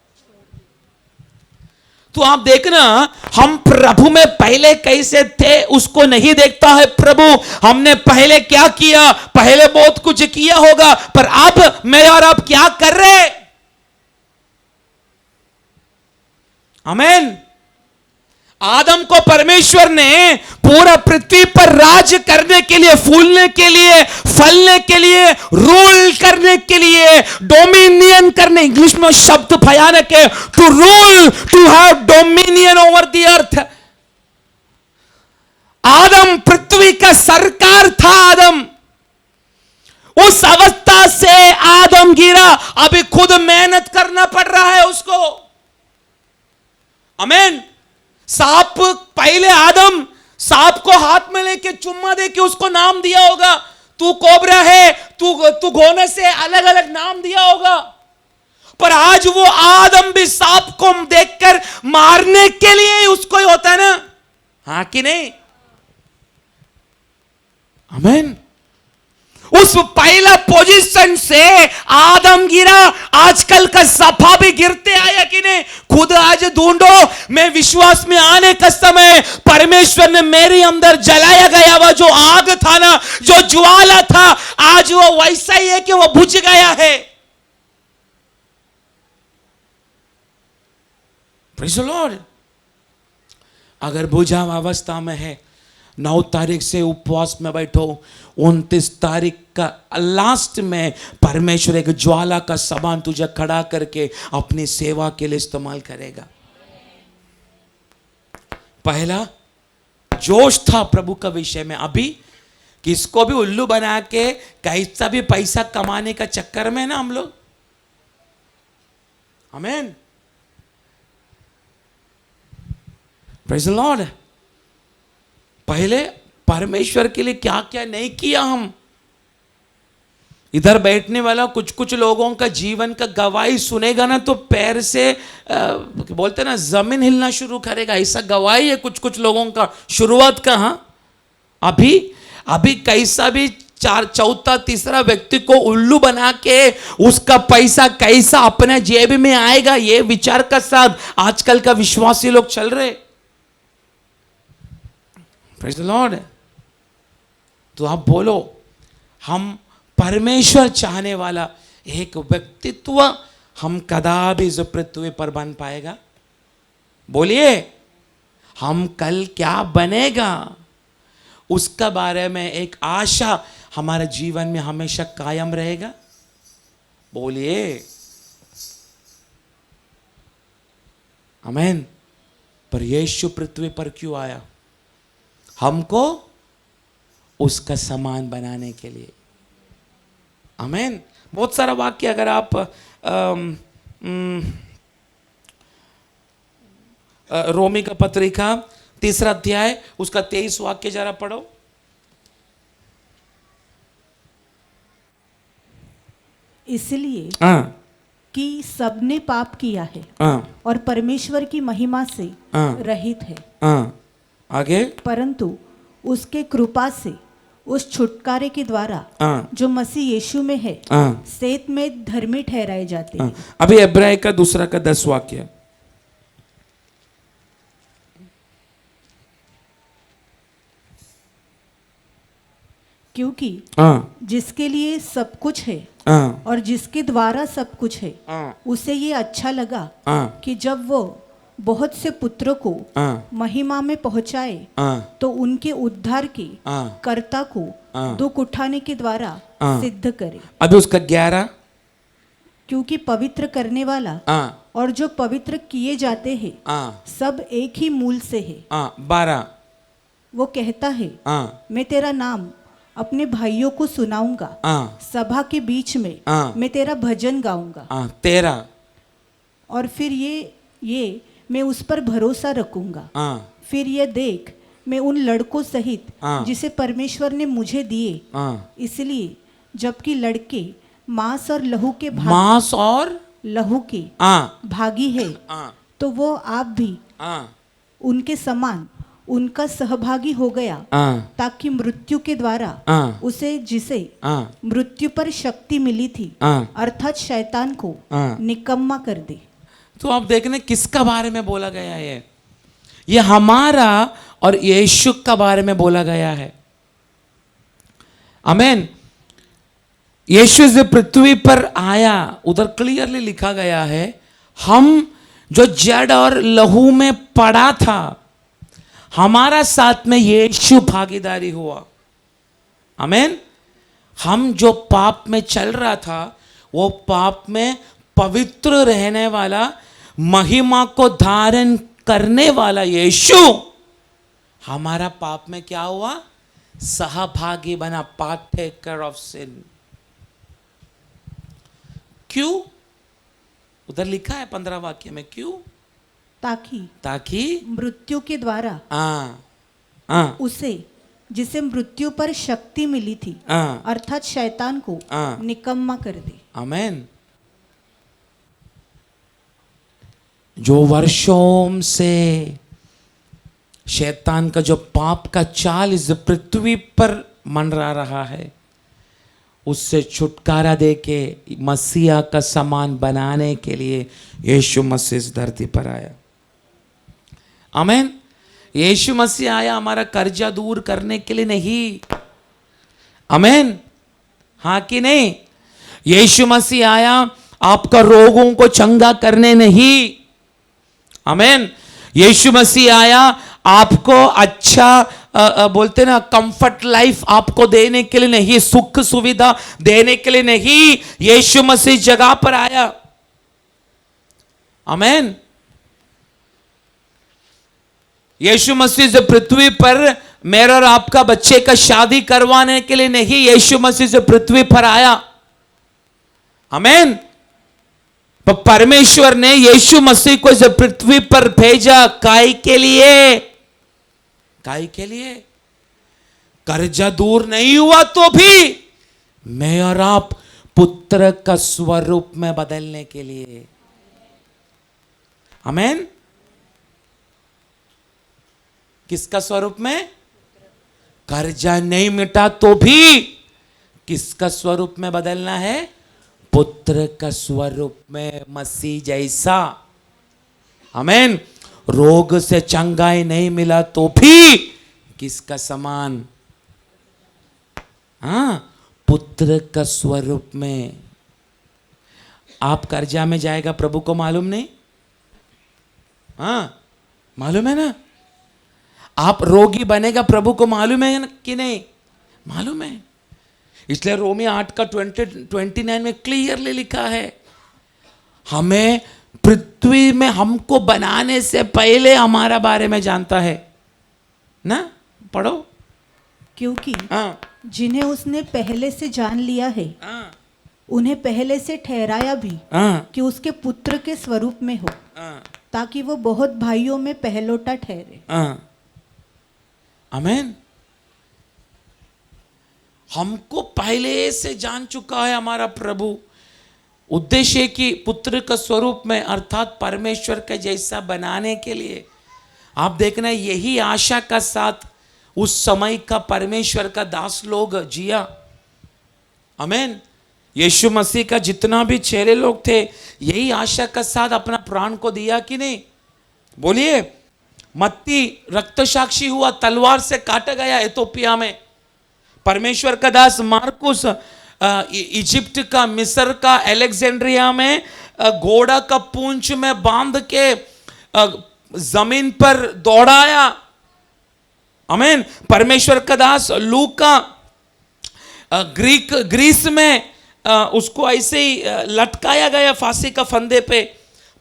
तो आप देखना, हम प्रभु में पहले कैसे थे उसको नहीं देखता है प्रभु। हमने पहले क्या किया, पहले बहुत कुछ किया होगा, पर अब मैं और आप क्या कर रहे। आमेन। आदम को परमेश्वर ने पूरा पृथ्वी पर राज करने के लिए, फूलने के लिए, फलने के लिए, रूल करने के लिए, डोमिनियन करने, इंग्लिश में शब्द भयानक है, to rule, to have dominion over the earth. Adam पृथ्वी का सरकार था। आदम उस अवस्था से आदम गिरा, अभी खुद मेहनत करना पड़ रहा है उसको। आमीन। सांप, पहले आदम सांप को हाथ में लेके चुम्मा दे के उसको नाम दिया होगा, तू कोबरा है, तू घोने से, अलग अलग नाम दिया होगा। पर आज वो आदम भी सांप को देखकर मारने के लिए उसको ही होता है ना, हाँ कि नहीं? आमीन। उस पहला पोजीशन से आदम गिरा, आजकल का सभा भी गिरते आया कि नहीं? खुद आज ढूंढो। मैं विश्वास में आने का समय परमेश्वर ने मेरे अंदर जलाया गया वह जो आग था ना, जो ज्वाला था, आज वो वैसा ही है कि वो बुझ गया है। Praise the Lord. अगर बुझा अवस्था में है, 9 तारीख से उपवास में बैठो, 29 तारीख का लास्ट में परमेश्वर एक ज्वाला का सामान तुझे खड़ा करके अपनी सेवा के लिए इस्तेमाल करेगा। पहला जोश था प्रभु का विषय में, अभी किसको भी उल्लू बना के कैसा भी पैसा कमाने का चक्कर में ना हम लोग। आमीन। Praise the Lord. पहले परमेश्वर के लिए क्या क्या नहीं किया हम। इधर बैठने वाला कुछ लोगों का जीवन का गवाही सुनेगा ना तो पैर से बोलते ना जमीन हिलना शुरू करेगा, ऐसा गवाही है कुछ लोगों का शुरुआत का। हाँ, अभी कैसा भी चौथा तीसरा व्यक्ति को उल्लू बना के उसका पैसा कैसा अपने जेब में आएगा, ये विचार का साथ आजकल का विश्वासी लोग चल रहे। Praise the Lord. तो आप बोलो, हम परमेश्वर चाहने वाला एक व्यक्तित्व हम कदापि इस पृथ्वी पर बन पाएगा? बोलिए, हम कल क्या बनेगा उसका बारे में एक आशा हमारे जीवन में हमेशा कायम रहेगा। बोलिए आमीन। पर यीशु पृथ्वी पर क्यों आया? हमको उसका समान बनाने के लिए। आमेन। बहुत सारा वाक्य अगर आप रोमी का पत्रिका 3 अध्याय उसका 23 वाक्य जरा पढ़ो। इसलिए हाँ कि सबने पाप किया है हाँ और परमेश्वर की महिमा से हाँ रहित है, हाँ, आगे। परंतु उसके कृपा से उस छुटकारे के द्वारा हाँ जो मसीह यीशु में है हाँ सेत में धर्मी ठहराए जाते हाँ। हैं। अभी इब्राय का 2 का 10 वाक्य। क्योंकि हाँ जिसके लिए सब कुछ है हाँ और जिसके द्वारा सब कुछ है हाँ उसे ये अच्छा लगा हाँ कि जब वो बहुत से पुत्रों को हाँ महिमा में पहुंचाए हाँ तो उनके उद्धार के हाँ। कर्ता को हाँ। दुख उठाने के द्वारा हाँ। सिद्ध करे। अभी उसका 11। क्योंकि पवित्र करने वाला हाँ और जो पवित्र किए जाते हैं हाँ सब एक ही मूल से है। हाँ 12। वो कहता है, हाँ मैं तेरा नाम अपने भाइयों को सुनाऊंगा, हाँ सभा के बीच में हाँ। मैं तेरा भजन गाऊंगा। हाँ 13। और फिर ये मैं उस पर भरोसा रखूंगा। हाँ फिर ये देख, मैं उन लड़कों सहित हाँ। जिसे परमेश्वर ने मुझे दिए, हाँ। इसलिए जबकि लड़के मांस और लहू के मांस और लहू के हाँ भागी है, हाँ तो वो आप भी हाँ उनके समान उनका सहभागी हो गया, हाँ ताकि मृत्यु के द्वारा हाँ उसे जिसे हाँ मृत्यु पर शक्ति मिली थी हाँ अर्थात शैतान को हाँ। निकम्मा कर दे। तो आप देखने किसका बारे में बोला गया है? ये हमारा और यीशु का बारे में बोला गया है। आमेन। यीशु जो पृथ्वी पर आया, उधर क्लियरली लिखा गया है, हम जो जड़ और लहू में पड़ा था, हमारा साथ में यीशु भागीदारी हुआ। आमेन। हम जो पाप में चल रहा था, वो पाप में पवित्र रहने वाला, महिमा को धारण करने वाला यीशु हमारा पाप में क्या हुआ? सहभागी बना, पार्टेकर ऑफ सिन। क्यों? उधर लिखा है 15 वाक्य में, क्यों? ताकि मृत्यु के द्वारा उसे जिसे मृत्यु पर शक्ति मिली थी अर्थात शैतान को निकम्मा कर दे। आमेन। जो वर्षों से शैतान का जो पाप का चाल इस पृथ्वी पर मंडरा रहा है, उससे छुटकारा देके मसीहा का समान बनाने के लिए यीशु मसीह इस धरती पर आया। आमेन। यीशु मसीह आया हमारा कर्जा दूर करने के लिए नहीं। आमेन, हाँ कि नहीं? यीशु मसीह आया आपका रोगों को चंगा करने नहीं। आमेन। यीशु मसीह आया आपको अच्छा बोलते ना कंफर्ट लाइफ आपको देने के लिए नहीं, सुख सुविधा देने के लिए नहीं। यीशु मसीह जगह पर आया। आमेन। यीशु मसीह से पृथ्वी पर मेरा और आपका बच्चे का शादी करवाने के लिए नहीं, यीशु मसीह से पृथ्वी पर आया। आमेन। परमेश्वर ने यीशु मसीह को इस पृथ्वी पर भेजा काय के लिए? काय के लिए? कर्जा दूर नहीं हुआ तो भी मैं और आप पुत्र का स्वरूप में बदलने के लिए। आमेन। किसका स्वरूप में? कर्जा नहीं मिटा तो भी किसका स्वरूप में बदलना है? पुत्र का स्वरूप में, मसीह जैसा। आमेन। रोग से चंगाई नहीं मिला तो भी किसका समान? पुत्र का स्वरूप में। आप कर्जा में जाएगा प्रभु को मालूम नहीं? मालूम है ना? आप रोगी बनेगा प्रभु को मालूम है कि नहीं? मालूम है। इसलिए रोमी 8 का 29 में क्लियरली लिखा है, हमें पृथ्वी में हमको बनाने से पहले हमारा बारे में जानता है ना। पढ़ो। क्योंकि जिन्हें उसने पहले से जान लिया है उन्हें पहले से ठहराया भी हाँ, कि उसके पुत्र के स्वरूप में हो, हाँ, ताकि वो बहुत भाइयों में पहलोटा ठहरे। हाँ। आमीन। हमको पहले से जान चुका है हमारा प्रभु। उद्देश्य कि पुत्र का स्वरूप में अर्थात परमेश्वर के जैसा बनाने के लिए आप देखना, यही आशा का साथ उस समय का परमेश्वर का दास लोग जिया। आमीन। यीशु मसीह का जितना भी चेले लोग थे, यही आशा का साथ अपना प्राण को दिया कि नहीं? बोलिए। मत्ती रक्त साक्षी हुआ, तलवार से काटा गया इथोपिया में। परमेश्वर का दास मार्कुस इजिप्ट का, मिस्र का, अलेक्जेंड्रिया में घोड़ा का पूंछ में बांध के जमीन पर दौड़ाया। आमीन। परमेश्वर का दास लूका ग्रीस में उसको ऐसे ही लटकाया गया फांसी का फंदे पे।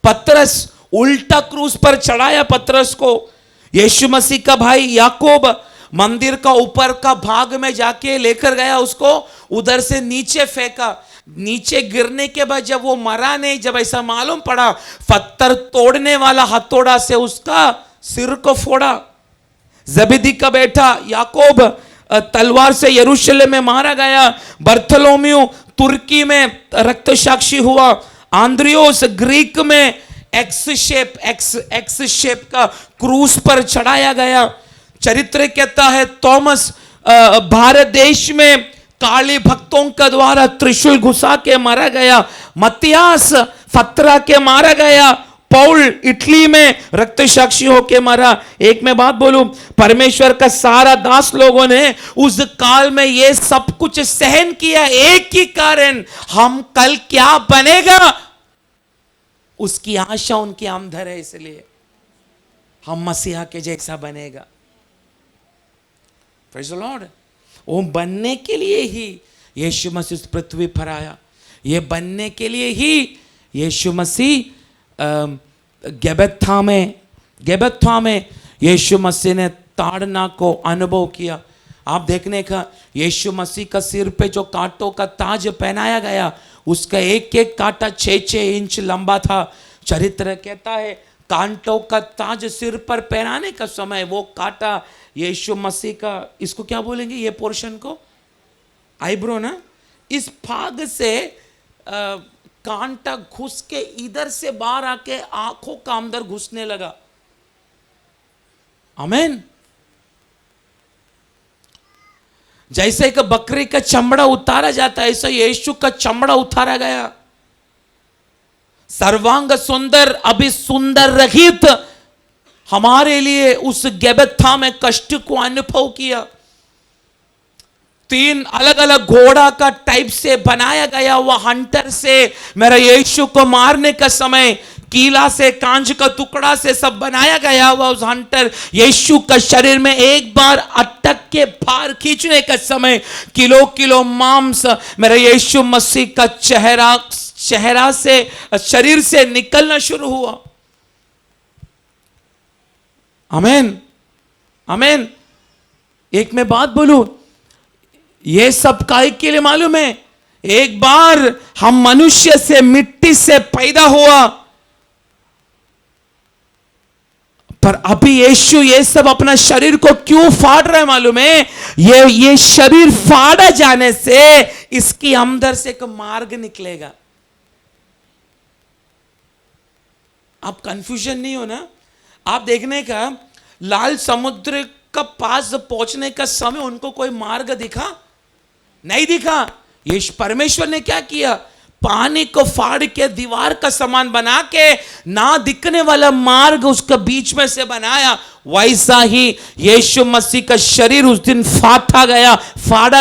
पतरस उल्टा क्रूस पर चढ़ाया पतरस को। यीशु मसीह का भाई याकूब मंदिर का ऊपर का भाग में जाके लेकर गया उसको, उधर से नीचे फेंका। नीचे गिरने के बाद जब वो मरा नहीं, जब ऐसा मालूम पड़ा, पत्थर तोड़ने वाला हथौड़ा से उसका सिर को फोड़ा। जबेदी का बेटा याकूब तलवार से यरूशलेम में मारा गया। बर्थोलोम्यू तुर्की में रक्त साक्षी हुआ। आंद्रियोस ग्रीक में एक्स शेप का क्रूस पर चढ़ाया गया। चरित्र कहता है थॉमस भारत देश में काली भक्तों के द्वारा त्रिशूल घुसा के मारा गया। मत्तियास फतरा के मारा गया। पौल इटली में रक्त साक्षी होके मरा। एक मैं बात बोलूं, परमेश्वर का सारा दास लोगों ने उस काल में ये सब कुछ सहन किया, एक ही कारण, हम कल क्या बनेगा उसकी आशा उनके अंदर है। इसलिए हम मसीहा के जैसा बनेगा। Praise the Lord. वो बनने के लिए ही यीशु मसीह इस पृथ्वी पर आया। ये बनने के लिए ही यीशु मसीह गेबथा में यीशु मसीह ने ताड़ना को अनुभव किया। आप देखने का, यीशु मसीह का सिर पे जो कांटों का ताज पहनाया गया, उसका एक एक कांटा 6-6 इंच लंबा था। चरित्र कहता है कांटों का ताज सिर पर पहनाने का समय वो कांटा यीशु मसीह का, इसको क्या बोलेंगे ये पोर्शन को, आईब्रो ना, इस भाग से कांटा घुस के इधर से बाहर आके आंखों का अंदर घुसने लगा। आमीन। जैसे एक बकरी का चमड़ा उतारा जाता है, ऐसा यीशु का चमड़ा उतारा गया। सर्वांग सुंदर अभी सुंदर रहित हमारे लिए उस गेबथा में कष्ट को अनुभव किया। 3 अलग अलग घोड़ा का टाइप से बनाया गया हुआ हंटर से मेरा यीशु को मारने का समय, कीला से, कांच का टुकड़ा से सब बनाया गया हुआ उस हंटर यीशु का शरीर में एक बार अटक के भार खींचने का समय किलो किलो मांस मेरा यीशु मसीह का चेहरा से, शरीर से निकलना शुरू हुआ। आमीन, आमीन। एक मैं बात बोलूं, ये सब काय के लिए मालूम है? एक बार हम मनुष्य से, मिट्टी से पैदा हुआ, पर अभी यीशु ये सब अपना शरीर को क्यों फाड़ रहा है मालूम है? ये शरीर फाड़ा जाने से इसकी अंदर से एक मार्ग निकलेगा। आप कंफ्यूजन नहीं हो ना? आप देखने का, लाल समुद्र का पास पहुंचने का समय उनको कोई मार्ग दिखा नहीं दिखा। ये परमेश्वर ने क्या किया? पानी को फाड़ के दीवार का समान बना के ना दिखने वाला मार्ग उसका बीच में से बनाया। वैसा ही यीशु मसीह का शरीर उस दिन फाड़ा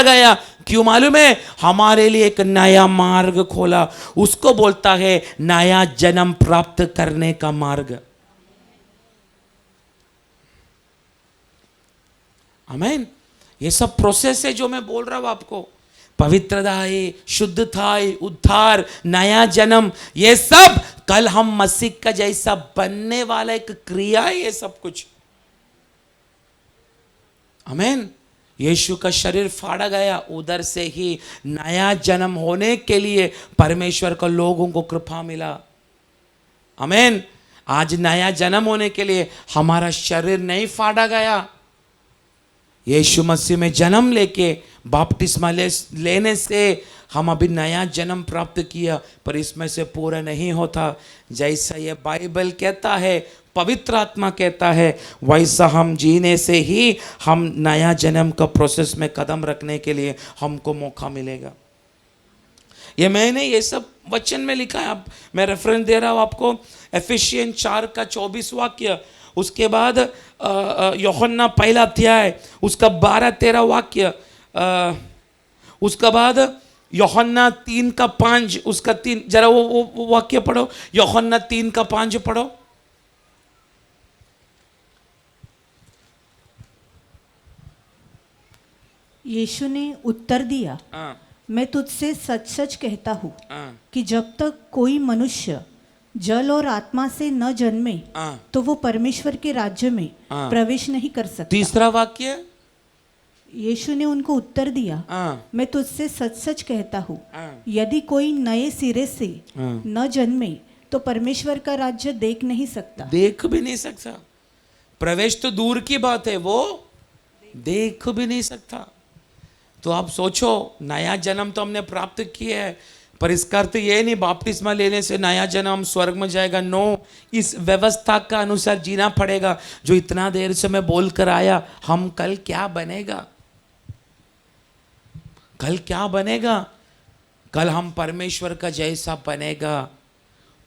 गया। क्यों मालूम है? हमारे लिए एक नया मार्ग खोला। उसको बोलता है नया जन्म प्राप्त करने का मार्ग। आमीन। ये सब प्रोसेस है जो मैं बोल रहा हूं आपको। पवित्रता है, शुद्धता है, उद्धार, नया जन्म, ये सब कल हम मसीह का जैसा बनने वाला एक क्रिया है ये सब कुछ। आमीन। यीशु का शरीर फाड़ा गया, उधर से ही नया जन्म होने के लिए परमेश्वर को लोगों को कृपा मिला। आमीन। आज नया जन्म होने के लिए हमारा शरीर नहीं फाड़ा गया, यीशु मसीह में जन्म लेके बपतिस्मा लेने से हम अभी नया जन्म प्राप्त किया, पर इसमें से पूरा नहीं होता। जैसा ये बाइबल कहता है, पवित्र आत्मा कहता है, वैसा हम जीने से ही हम नया जन्म का प्रोसेस में कदम रखने के लिए हमको मौका मिलेगा। ये मैंने ये सब वचन में लिखा है। अब मैं रेफरेंस दे रहा हूँ आपको, एफिशियन 4 का 24 वाक्य, उसके बाद यूहन्ना 1 अध्याय उसका 12-13 वाक्य, उसका बाद यूहन्ना 3 का 5 उसका 3, जरा वो वाक्य पढ़ो, यूहन्ना 3 का 5 पढ़ो। यीशु ने उत्तर दिया, मैं तुझसे सच सच कहता हूँ कि जब तक कोई मनुष्य जल और आत्मा से न जन्मे तो वो परमेश्वर के राज्य में प्रवेश नहीं कर सकता। तीसरा वाक्य, यीशु ने उनको उत्तर दिया, मैं तुझसे सच सच कहता हूँ, यदि कोई नए सिरे से न जन्मे तो परमेश्वर का राज्य देख नहीं सकता। देख भी नहीं सकता, प्रवेश तो दूर की बात है, वो देख भी नहीं सकता। तो आप सोचो, नया जन्म तो हमने प्राप्त किया है, पर इसका अर्थ ये नहीं बपतिस्मा लेने से नया जन्म स्वर्ग में जाएगा। नो, इस व्यवस्था का अनुसार जीना पड़ेगा जो इतना देर से मैं बोल कर आया। हम कल क्या बनेगा, कल क्या बनेगा? कल हम परमेश्वर का जैसा बनेगा,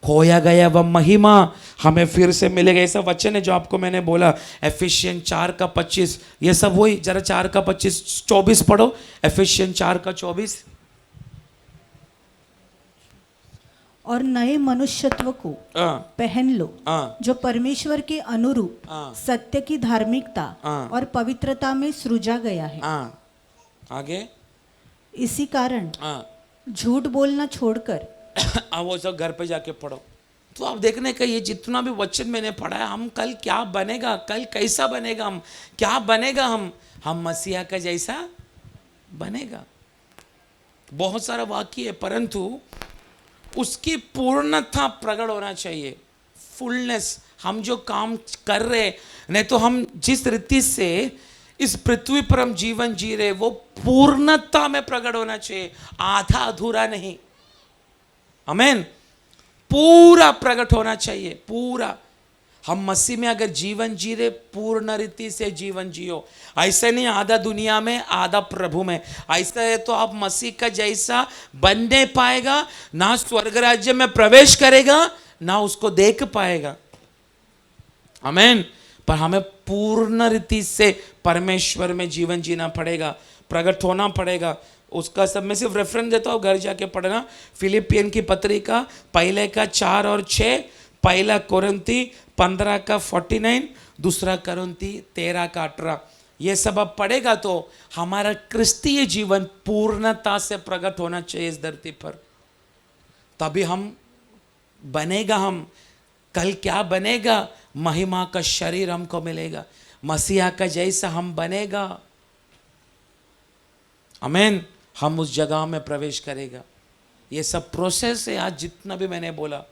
खोया गया वह महिमा हमें फिर से मिलेगा। ऐसा वचन है जो आपको मैंने बोला, एफिशियन 4 का 25, ये सब वही। जरा 4 का 25-24 पढ़ो, एफिशियन 4 का 24। और नए मनुष्यत्व को पहन लो, जो परमेश्वर के अनुरूप सत्य की धार्मिकता और पवित्रता में सृजा गया है। आगे, इसी कारण झूठ बोलना छोड़कर वो सब घर पे जाके पढ़ो। तो आप देखने का ये जितना भी वचन मैंने पढ़ा है, हम कल क्या बनेगा, कल कैसा बनेगा, हम क्या बनेगा, हम मसीहा का जैसा बनेगा। बहुत सारा वाक्य है, परंतु उसकी पूर्णता प्रकट होना चाहिए, फुलनेस। हम जो काम कर रहे, नहीं तो हम जिस रीति से इस पृथ्वी पर हम जीवन जी रहे, वो पूर्णता में प्रकट होना चाहिए, आधा अधूरा नहीं। आमीन। पूरा प्रकट होना चाहिए, पूरा। हम मसीह में अगर जीवन जी रहे, पूर्ण रीति से जीवन जियो। ऐसे नहीं आधा दुनिया में आधा प्रभु में। ऐसा है तो आप मसीह का जैसा बन नहीं पाएगा, ना स्वर्ग राज्य में प्रवेश करेगा, ना उसको देख पाएगा। आमीन। पर हमें पूर्ण रीति से परमेश्वर में जीवन जीना पड़ेगा, प्रकट होना पड़ेगा। उसका सब मैं सिर्फ रेफरेंस देता हूँ, घर जाके पढ़ना। फिलिपियन की पत्रिका 1 का 4 और 6, 1 कोरिन्थी 15 का 49, 2 कोरिन्थी 13 का 18। ये सब अब पढ़ेगा तो हमारा क्रिस्तीय जीवन पूर्णता से प्रकट होना चाहिए इस धरती पर, तभी हम बनेगा। हम कल क्या बनेगा? महिमा का शरीर हमको मिलेगा, मसीहा का जैसा हम बनेगा। आमीन। हम उस जगह में प्रवेश करेगा। ये सब प्रोसेस है, आज जितना भी मैंने बोला।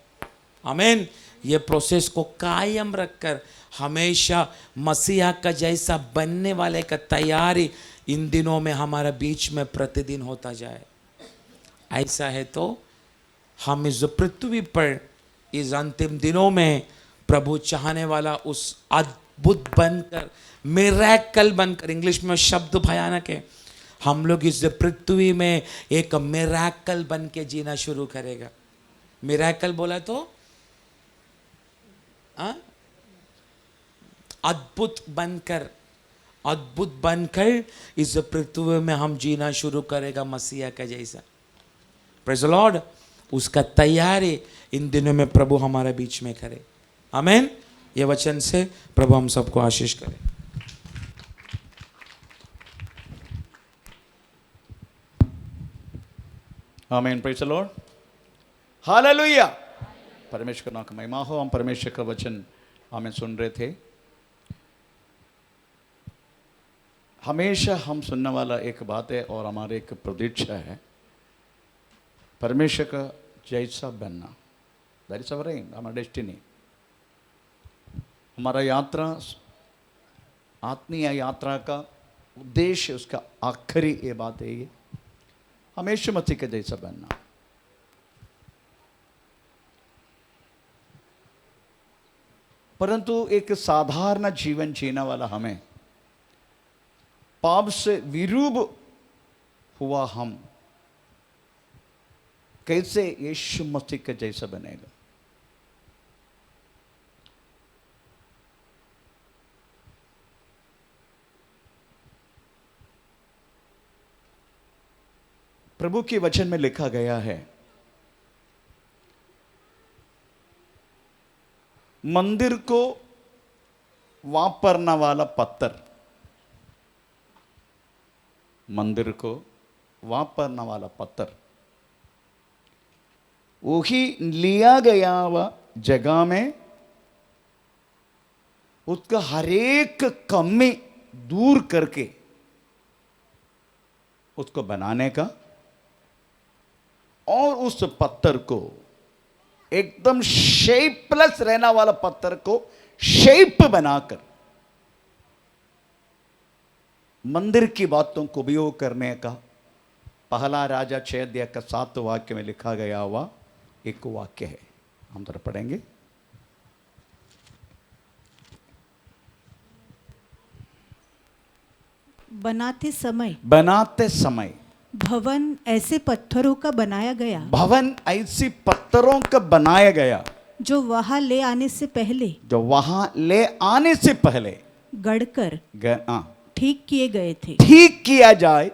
आमीन। ये प्रोसेस को कायम रखकर हमेशा मसीहा का जैसा बनने वाले का तैयारी इन दिनों में हमारा बीच में प्रतिदिन होता जाए। ऐसा है तो हम इस पृथ्वी पर इस अंतिम दिनों में प्रभु चाहने वाला उस अद्भुत बनकर, मिरेकल बनकर, इंग्लिश में शब्द भयानक है, हम लोग इस पृथ्वी में एक मिरेकल बन के जीना शुरू करेगा। मिरेकल बोला तो अद्भुत बनकर, अद्भुत बनकर इस पृथ्वी में हम जीना शुरू करेगा मसीहा का जैसा। Praise the Lord. उसका तैयारी इन दिनों में प्रभु हमारे बीच में करे। आमीन। ये वचन से प्रभु हम सबको आशीष करे। आमीन। Praise the Lord. हालेलुया। परमेश्वर नाम का महिमा हो। हम परमेश्वर का वचन हमें सुन रहे थे। हमेशा हम सुनने वाला एक बात है और हमारे एक प्रतीक्षा है, परमेश्वर का जैसा बनना। दैट इज आवर एम, हमारा डेस्टिनी। हमारा यात्रा, आत्मीय यात्रा का उद्देश्य, उसका आखिरी ये बात है, ये हमेशा मसीह के जैसा बनना। परंतु एक साधारण जीवन जीने वाला हमें, पाप से विरूप हुआ हम कैसे यीशु मसीह के जैसा बनेगा? प्रभु के वचन में लिखा गया है, मंदिर को वापरने वाला पत्थर, मंदिर को वापरने वाला पत्थर, वही लिया गया हुआ जगह में उसका हरेक कमी दूर करके उसको बनाने का, और उस पत्थर को एकदम शेपलेस रहने वाला पत्थर को शेप बनाकर मंदिर की बातों को उपयोग करने का पहला राजा 6 अध्याय का 7 वाक्य में लिखा गया हुआ एक वाक्य है। हम जरा पढ़ेंगे। बनाते समय भवन ऐसे पत्थरों का बनाया गया, भवन ऐसी पत्थरों का बनाया गया जो वहां ले आने से पहले, जो वहां ले आने से पहले गढ़कर ठीक किए गए थे, ठीक किया जाए।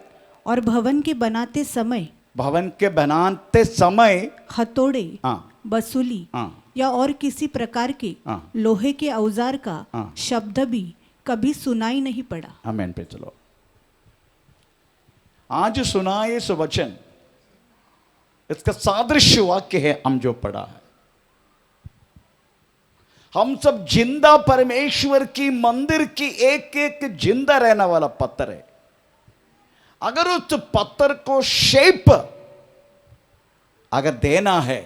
और भवन के बनाते समय, भवन के बनाते समय हथौड़े, बसूली या और किसी प्रकार के लोहे के औजार का शब्द भी कभी सुनाई नहीं पड़ा। आमीन पे चलो। आज सुना ये सुवचन, इसका सादृश्य वाक्य है हम जो पढ़ा है। हम सब जिंदा परमेश्वर की मंदिर की एक एक जिंदा रहने वाला पत्थर है। अगर उस पत्थर को शेप अगर देना है,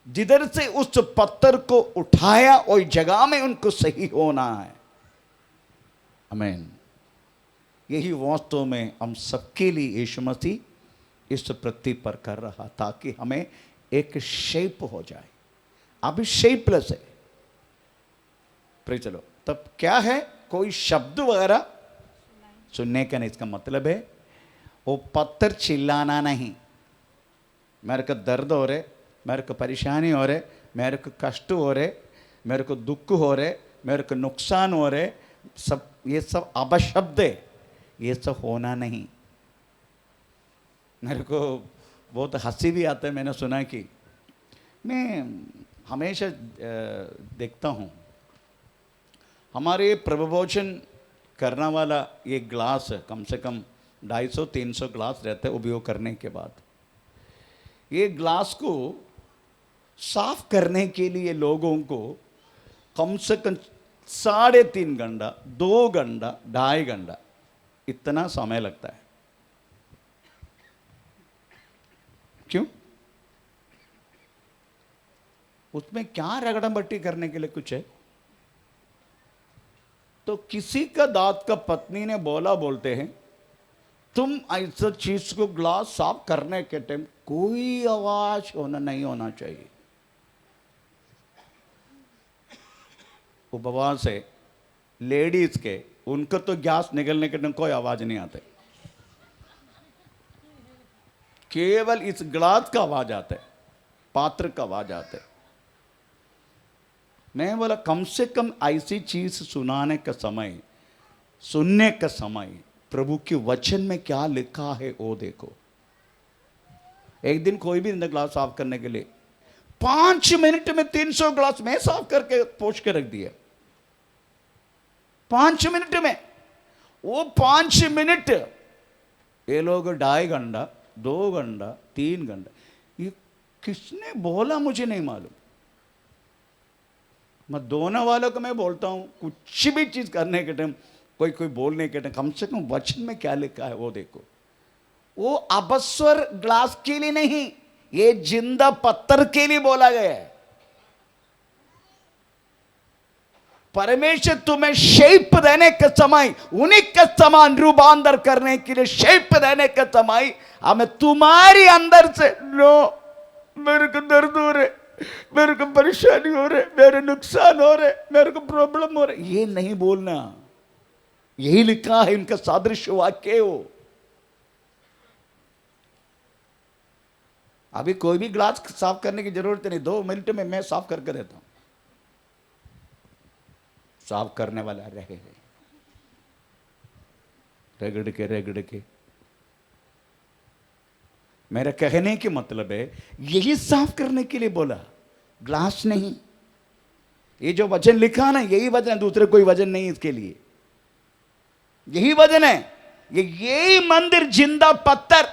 जिधर से उस पत्थर को उठाया और जगह में उनको सही होना है। आमीन। यही वास्तव में हम सबके लिए यीशु मसीह इस पृथ्वी पर कर रहा, ताकि हमें एक शेप हो जाए। अभी शेपलेस है। प्रे चलो, तब क्या है, कोई शब्द वगैरह सुनने का नहीं। इसका मतलब है वो पत्थर चिल्लाना नहीं, मेरे को दर्द हो रहे, मेरे को परेशानी हो रहे, मेरे को कष्ट हो रहे, मेरे को दुख हो रहे, मेरे को नुकसान हो रहे, सब ये सब अपशब्द है, ये सब होना नहीं। मेरे को बहुत हंसी भी आता है। मैंने सुना कि मैं हमेशा देखता हूँ, हमारे प्रभुभोजन करने वाला ये ग्लास कम से कम 250-300 ग्लास रहते हैं उपयोग करने के बाद। ये ग्लास को साफ करने के लिए लोगों को कम से कम 3.5 घंटा, 2 घंटा, 2.5 घंटा इतना समय लगता है। क्यों? उसमें क्या रगड़म बट्टी करने के लिए कुछ है? तो किसी का दांत का पत्नी ने बोलते हैं, तुम ऐसा चीज को ग्लास साफ करने के टाइम कोई आवाज नहीं होना चाहिए। उपवास है लेडीज के, उनको तो गैस निकलने के टाइम कोई आवाज नहीं आते, केवल इस ग्लास का आवाज आता है, पात्र का आवाज आता है। मैं बोला कम से कम ऐसी चीज सुनाने का समय, सुनने का समय, प्रभु के वचन में क्या लिखा है वो देखो। एक दिन कोई भी ग्लास साफ करने के लिए 5 मिनट में 300 ग्लास में साफ करके पोंछ के रख दिया। 5 मिनट में, वो 5 मिनट ये लोग 2.5 घंटा, 2 घंटा, 3 घंटा। ये किसने बोला मुझे नहीं मालूम। मैं दोनों वालों को मैं बोलता हूं, कुछ भी चीज करने के टाइम कोई कोई बोलने के कम से कम वचन में क्या लिखा है वो देखो। वो अपस्वर ग्लास के लिए नहीं, ये जिंदा पत्थर के लिए बोला गया है। परमेश्वर तुम्हें शेप देने का समय, उन्हीं का समान रूपांतर करने के लिए शेप देने का समय हमें तुम्हारी अंदर से लो, मेरे को दर्द हो रहे, मेरे को परेशानी हो रहे, मेरे नुकसान हो रहे, मेरे को प्रॉब्लम हो रहे, ये नहीं बोलना। यही लिखा है, इनका सादृश्य वाक्य हो। अभी कोई भी ग्लास साफ करने की जरूरत नहीं, 2 मिनट में मैं साफ करके देता हूं। साफ करने वाला रहे रगड़ के। मेरा कहने की मतलब है यही साफ करने के लिए बोला, ग्लास नहीं। ये जो वचन लिखा ना, यही वचन है, दूसरे कोई वचन नहीं इसके लिए, यही वचन है। यही मंदिर जिंदा पत्थर,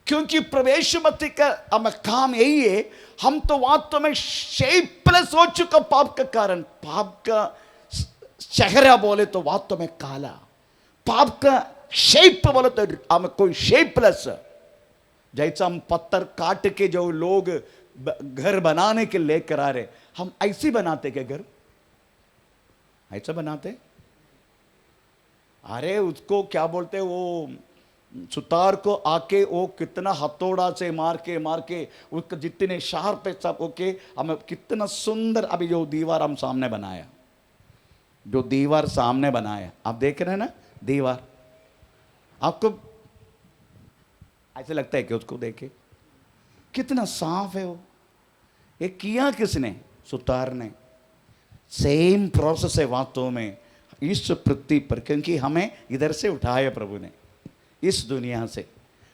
क्योंकि प्रवेश मसीह का काम यही है। हम तो वास्तव में शेपलेस हो चुका पाप का कारण। पाप का चेहरा बोले तो वास्तव में काला, पाप का शेप बोले तो हम कोई शेपलेस। जैसा हम पत्थर काट के जो लोग घर बनाने के लेकर आ रहे, हम ऐसे बनाते क्या घर? ऐसा बनाते? अरे उसको क्या बोलते, वो सुतार को आके वो कितना हथौड़ा से मार के उसका जितने शार्प है सब ओके, हमें कितना सुंदर। अभी जो दीवार हम सामने बनाया, जो दीवार सामने बनाया, आप देख रहे हैं ना दीवार, आपको ऐसे लगता है कि उसको देखे कितना साफ है वो। ये किया किसने? सुतार ने। सेम प्रोसेस है वास्तव में इस पृथ्वी पर, क्योंकि हमें इधर से उठाया प्रभु ने इस दुनिया से।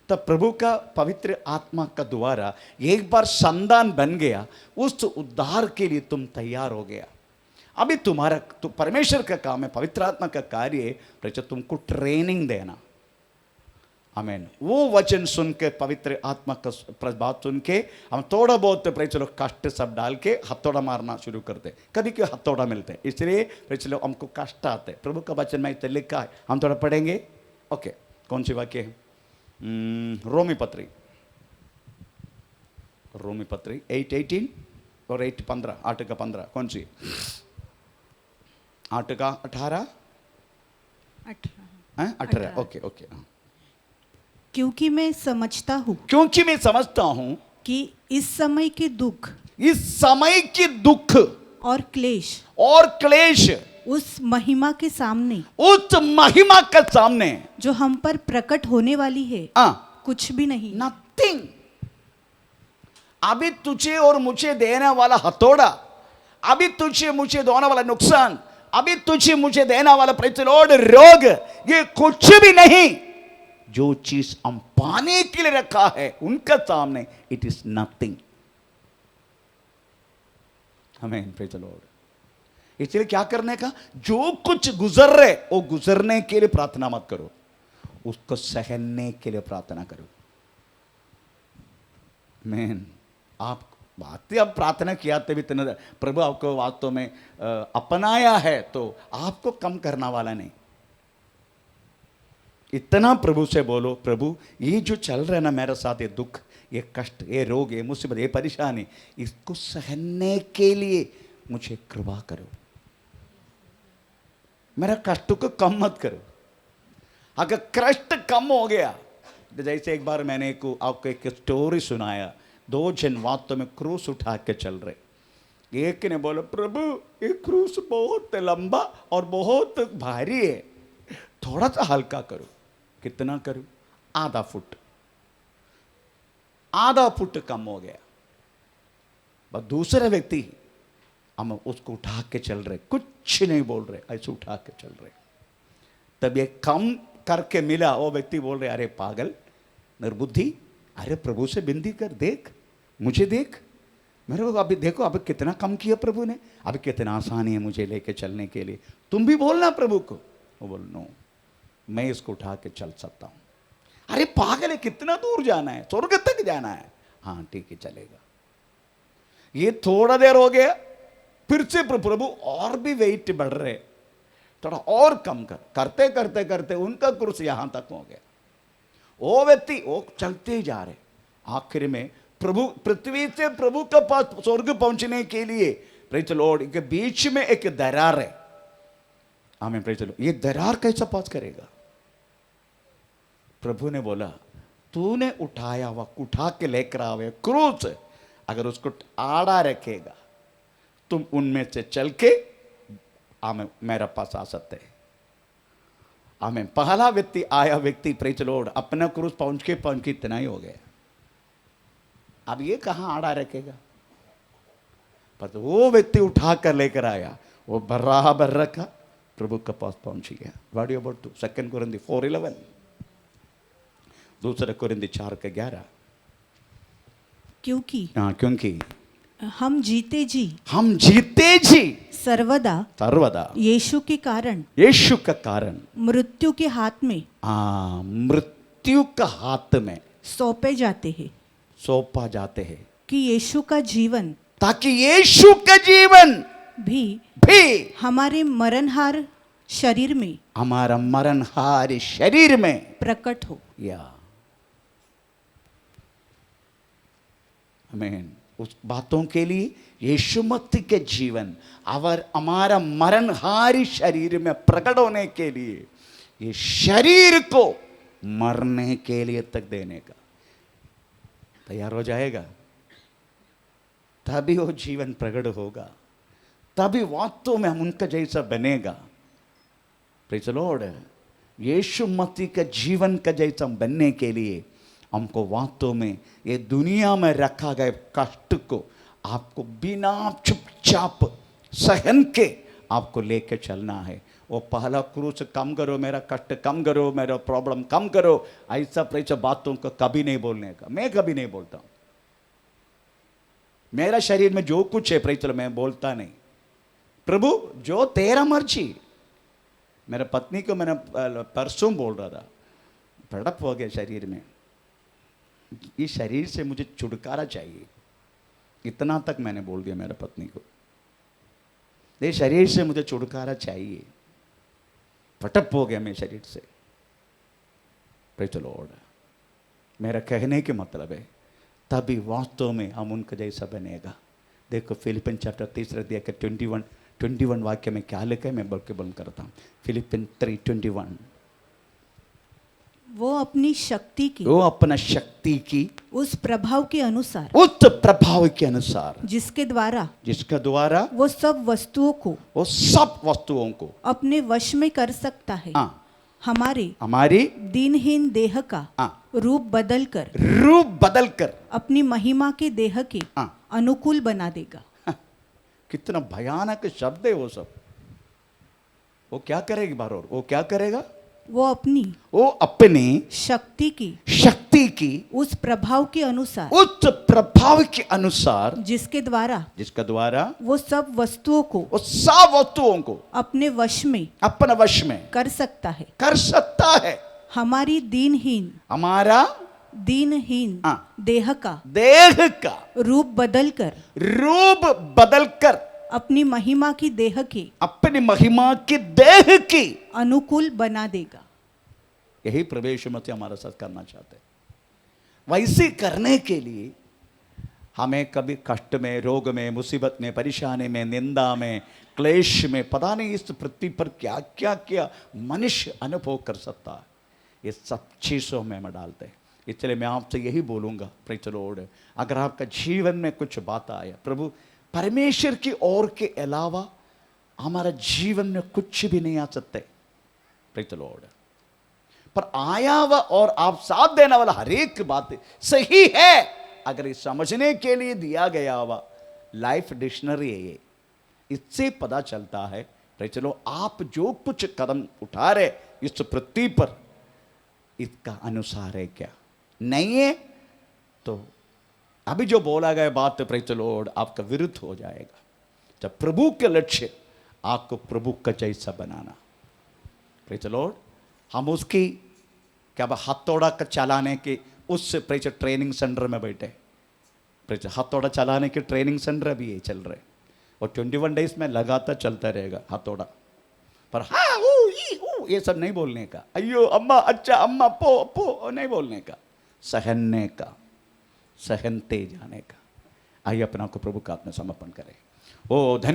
तब प्रभु का पवित्र आत्मा का द्वारा एक बार संतान बन गया, उस उद्धार के लिए तुम तैयार हो गया। अभी तुम्हारा तो परमेश्वर का काम है, पवित्र आत्मा का कार्य है प्रभु तुमको ट्रेनिंग देना। आमीन। वो वचन सुन के, पवित्र आत्मा का बात सुन के हम थोड़ा बहुत चलो कष्ट सब डाल के हथौड़ा मारना शुरू करते। कभी क्यों हथौड़ा मिलते, इसलिए चलो हमको कष्ट आते। प्रभु का वचन में इतना लिखा है, हम थोड़ा पढ़ेंगे। ओके, कौन सी वाक्य है? रोमी पत्री 8:18 और 8:15, 8 का 15, कौन सी? 8 का 18, 18। Okay okay. क्योंकि मैं समझता हूँ कि इस समय के दुख और क्लेश उस महिमा के सामने जो हम पर प्रकट होने वाली है कुछ भी नहीं। नथिंग। अभी तुझे और मुझे देने वाला हथौड़ा, अभी तुझे मुझे देने वाला नुकसान, अभी तुझे मुझे देने वाला प्रतिलोड रोग, ये कुछ भी नहीं। जो चीज हम पाने के लिए रखा है उनका सामने इट इज नथिंग। आमीन, प्रेज़ द लॉर्ड। इसलिए क्या करने का, जो कुछ गुजर रहे वो गुजरने के लिए प्रार्थना मत करो, उसको सहने के लिए प्रार्थना करो। आमीन। आप बातें अब प्रार्थना किया तभी इतना प्रभु आपको वास्तव में अपनाया है, तो आपको कम करना वाला नहीं। इतना प्रभु से बोलो, प्रभु ये जो चल रहा है ना मेरे साथ, ये दुख, ये कष्ट, ये रोग, ये मुसीबत, ये परेशानी, इसको सहने के लिए मुझे कृपा करो, मेरा कष्ट को कम मत करो। अगर कष्ट कम हो गया, जैसे एक बार मैंने आपको एक स्टोरी सुनाया, 2 जन वास्तव में क्रूस उठा के चल रहे। एक ने बोला, प्रभु ये क्रूस बहुत लंबा और बहुत भारी है, थोड़ा सा हल्का करो। कितना करूं? आधा फुट कम हो गया। बस दूसरे व्यक्ति हम उसको उठा के चल रहे, कुछ नहीं बोल रहे, ऐसे उठा के चल रहे। तब ये कम करके मिला, वो व्यक्ति बोल रहे, अरे पागल निर्बुद्धि, अरे प्रभु से विनती कर, देख मुझे, देख मेरे को, अभी देखो अभी कितना कम किया प्रभु ने, अभी कितना आसानी है मुझे लेके चलने के लिए, तुम भी बोलना प्रभु को। वो बोल, नो मैं इसको उठा के चल सकता हूं। अरे पागल है, कितना दूर जाना है? स्वर्ग तक जाना है। हाँ ठीक है, चलेगा। ये थोड़ा देर हो गया, फिर से प्रभु और भी वेट बढ़ रहे, थोड़ा और कम कर, करते करते करते उनका क्रूस यहां तक हो गया। वो व्यक्ति वो चलते ही जा रहे, आखिर में प्रभु पृथ्वी से प्रभु के पास स्वर्ग पहुंचने के लिए प्रेज द लॉर्ड के बीच में एक दरार है। आमीन, प्रेज द लॉर्ड। ये दरार कैसा पास करेगा? प्रभु ने बोला तूने उठाया हुआ, उठा के लेकर आवे क्रूस, अगर उसको आड़ा रखेगा तुम उनमें से चल के आमीन मेरे पास आ सकते हैं। आमीन। पहला व्यक्ति आया व्यक्ति प्रेज द लॉर्ड अपना क्रूस पहुंच के इतना ही हो गया। अब ये कहां आड़ा रखेगा? पर तो वो व्यक्ति उठा कर लेकर आया, वो बराबर रखा, प्रभु के पास पहुंच गया। What you about 2 कोरिन्थी 4:11, 2 कोरिन्थी 4:11। क्योंकि हम जीते जी सर्वदा यीशु के कारण मृत्यु के हाथ में मृत्यु का हाथ में सौंपा जाते हैं कि यीशु का जीवन, ताकि यीशु का जीवन भी हमारे मरणहार शरीर में प्रकट हो। या आमीन। उस बातों के लिए यीशु मसीह के जीवन और हमारा मरणहारी शरीर में प्रकट होने के लिए, ये शरीर को मरने के लिए तक देने का तैयार हो जाएगा, तभी वो जीवन प्रकट होगा, तभी वास्तव में हम उनका जैसा बनेगा। Praise the lord. यीशु मसीह का जीवन का जैसा बनने के लिए हमको वास्तव में ये दुनिया में रखा गया कष्ट को आपको बिना चुपचाप सहन के आपको लेके चलना है। वो पहला क्रूस कम करो, मेरा कष्ट कम करो, मेरा प्रॉब्लम कम करो, ऐसा प्रेषा बातों को कभी नहीं बोलने का। मैं कभी नहीं बोलता हूं। मेरा शरीर में जो कुछ है प्रेषा मैं बोलता नहीं। प्रभु जो तेरा मर्जी। मेरे पत्नी को मैंने परसों बोल रहा था, भड़प हो गया शरीर में, इस शरीर से मुझे छुटकारा चाहिए, इतना तक मैंने बोल दिया मेरे पत्नी को, ये शरीर से मुझे छुटकारा चाहिए, फटप हो गया मेरे शरीर से। Praise the Lord. मेरा कहने के मतलब है तभी वास्तव में हम उनका जैसा बनेगा। देखो फिलिपिन चैप्टर 3 अध्याय के 21 वाक्य में क्या लिखा है, मैं बोल के बंद करता हूँ। फिलिपिन 3:21। वो अपनी शक्ति की, वो अपना शक्ति की उस प्रभाव के अनुसार, जिसके द्वारा वो सब वस्तुओं को अपने वश में कर सकता है। हमारे दीनहीन देह का रूप बदलकर अपनी महिमा के देह के अनुकूल बना देगा। कितना भयानक शब्द है वो सब। वो क्या करेगी बार और वो क्या करेगा? वो अपनी शक्ति की उस प्रभाव के अनुसार जिसके द्वारा वो सब वस्तुओं को अपने वश में कर सकता है। हमारी दीनहीन देह का रूप बदलकर अपनी महिमा की देह की अनुकूल बना देगा। यही प्रवेश मत हमारा साथ करना चाहते हैं। वैसे करने के लिए हमें कभी कष्ट में, रोग में, मुसीबत में, परेशानी में, निंदा में, क्लेश में, पता नहीं इस पृथ्वी पर क्या क्या मनुष्य अनुभव कर सकता है, ये सब चीजों में हम डालते हैं। इसलिए मैं आपसे यही बोलूंगा, प्रेज़ द लॉर्ड, अगर आपका जीवन में कुछ बात आया, प्रभु परमेश्वर की ओर के अलावा हमारा जीवन में कुछ भी नहीं आ सकते। Praise the Lord. पर आया हुआ और आप साथ देने वाला हर एक बात सही है, अगर इस समझने के लिए दिया गया हुआ लाइफ डिक्शनरी है ये, इससे पता चलता है प्रेज़ द लॉर्ड, आप जो कुछ कदम उठा रहे इस पृथ्वी पर इसका अनुसार है क्या, नहीं है तो अभी जो बोला गया बात प्रेज़ द लॉर्ड आपका विरुद्ध हो जाएगा। जब प्रभु के लक्ष्य आपको प्रभु का जैसा बनाना, प्रेज़ द लॉर्ड, हम उसकी क्या हथौड़ा का चलाने के उस प्रेज़ ट्रेनिंग सेंटर में बैठे, प्रेज़ हथौड़ा चलाने के ट्रेनिंग सेंटर भी ये चल रहे। और 21 डेज में लगातार चलता रहेगा हथौड़ा, पर हाँ ऊ ई ऊ ये सब नहीं बोलने का, अयो अम्मा अच्छा अम्मा पो पो नहीं बोलने का, सहने का, सहनते जाने का। आइए अपना को प्रभु का हाथ में समर्पण करें। ओ धन्य